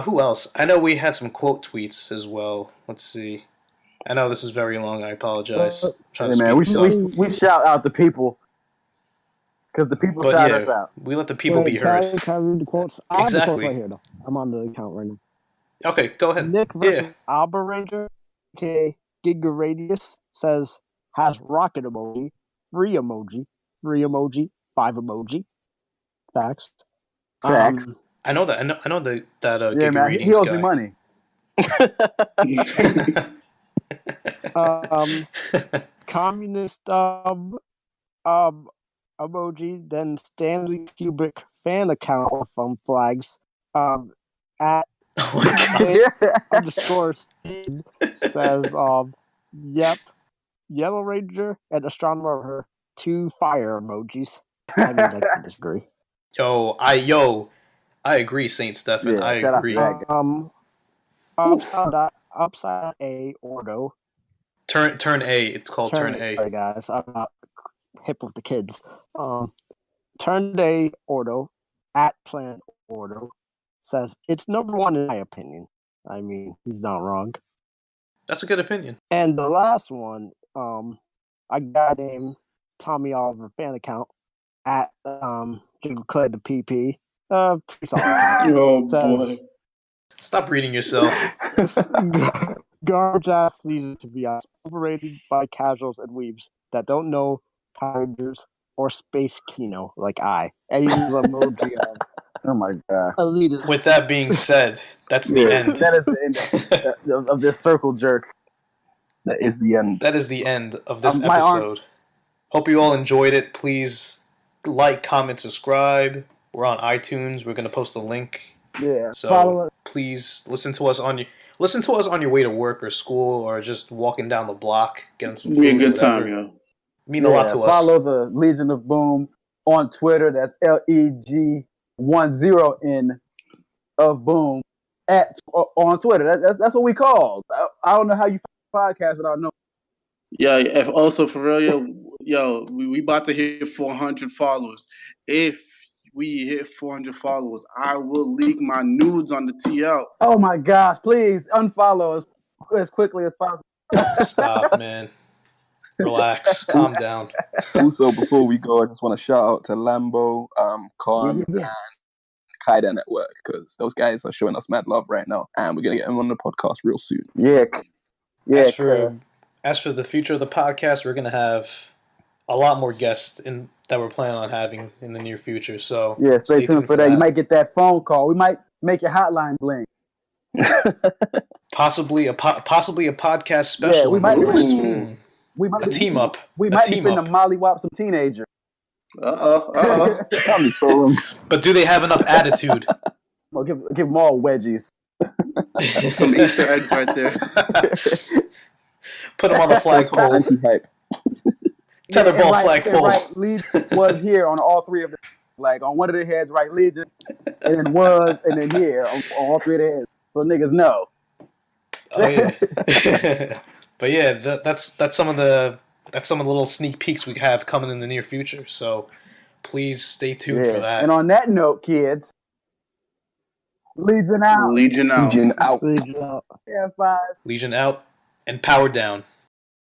Who else? I know we had some quote tweets as well. Let's see. I know this is very long. I apologize. Hey, man, we shout out the people. Because the people shout us out. We let the people be heard. Can I read the quotes? I have the quotes right here, though. I'm on the account right now. Okay, go ahead. Nick versus Alba Ranger, aka Giga Radius, says, has rocket emoji, 3 emoji, 5 emoji. Facts. I know that. I know that. Yeah, man. He owes me money. Communist emoji. Then Stanley Kubrick fan account with flags. At underscore Steve says, yep, Yellow Ranger and Astronomer are her 2 fire emojis. I mean, I disagree. I agree, Saint Stefan. Yeah, I agree. Upside A Ordo. Turn A. It's called Turn A. Sorry, guys. I'm not hip with the kids. Turn A Ordo at Plan Ordo says it's number 1 in my opinion. I mean, he's not wrong. That's a good opinion. And the last one, I got him Tommy Oliver fan account at Jingle Clay the PP. Pretty solid account. Oh says, boy! Stop reading yourself. Garbage ass season to be overrated by casuals and weebs that don't know Power Rangers or Space Kino like I. And he uses emoji of. Oh my god! Elitist. With that being said, that's the end. That is the end of this circle jerk. That is the end. That is the end of this episode. Hope you all enjoyed it. Please like, comment, subscribe. We're on iTunes. We're going to post a link Yeah. So Follow us. please listen to us on your way to work or school or just walking down the block, getting some It'll be a food, good whatever. time, yo. Mean a lot to us. Follow the Legion of Boom on Twitter. That's LEG10N of Boom on Twitter. That's what we call. I don't know how you find podcast without knowing. Yeah, if also for real, yo, we about to hit 400 followers. If we hit 400 followers, I will leak my nudes on the TL. Oh my gosh! Please unfollow us as quickly as possible. Stop, man. Relax. Calm down. Also, before we go, I just want to shout out to Lambo, Khan, and Kaida Network, because those guys are showing us mad love right now, and we're gonna get them on the podcast real soon. Yeah. As for the future of the podcast, we're gonna have a lot more guests that we're planning on having in the near future. So yeah, stay tuned for that. You might get that phone call. We might make your hotline blink. Possibly a podcast special. Yeah, we might a team up. We might be finna mollywop some teenagers. That'd be so wrong. But do they have enough attitude? Well, give them all wedgies. Some Easter eggs right there. Put them on the flagpole. Anti-hype. Tetherball flagpole. Right, Legion was here on all three of them. Like on one of the heads, right, Legion, and then was, and then here on all three of the heads. So niggas know. Oh yeah. But yeah, that's some of the little sneak peeks we have coming in the near future. So please stay tuned for that. And on that note, kids, Legion out. Legion out. Legion out. Legion out. Yeah, 5. Legion out and power down.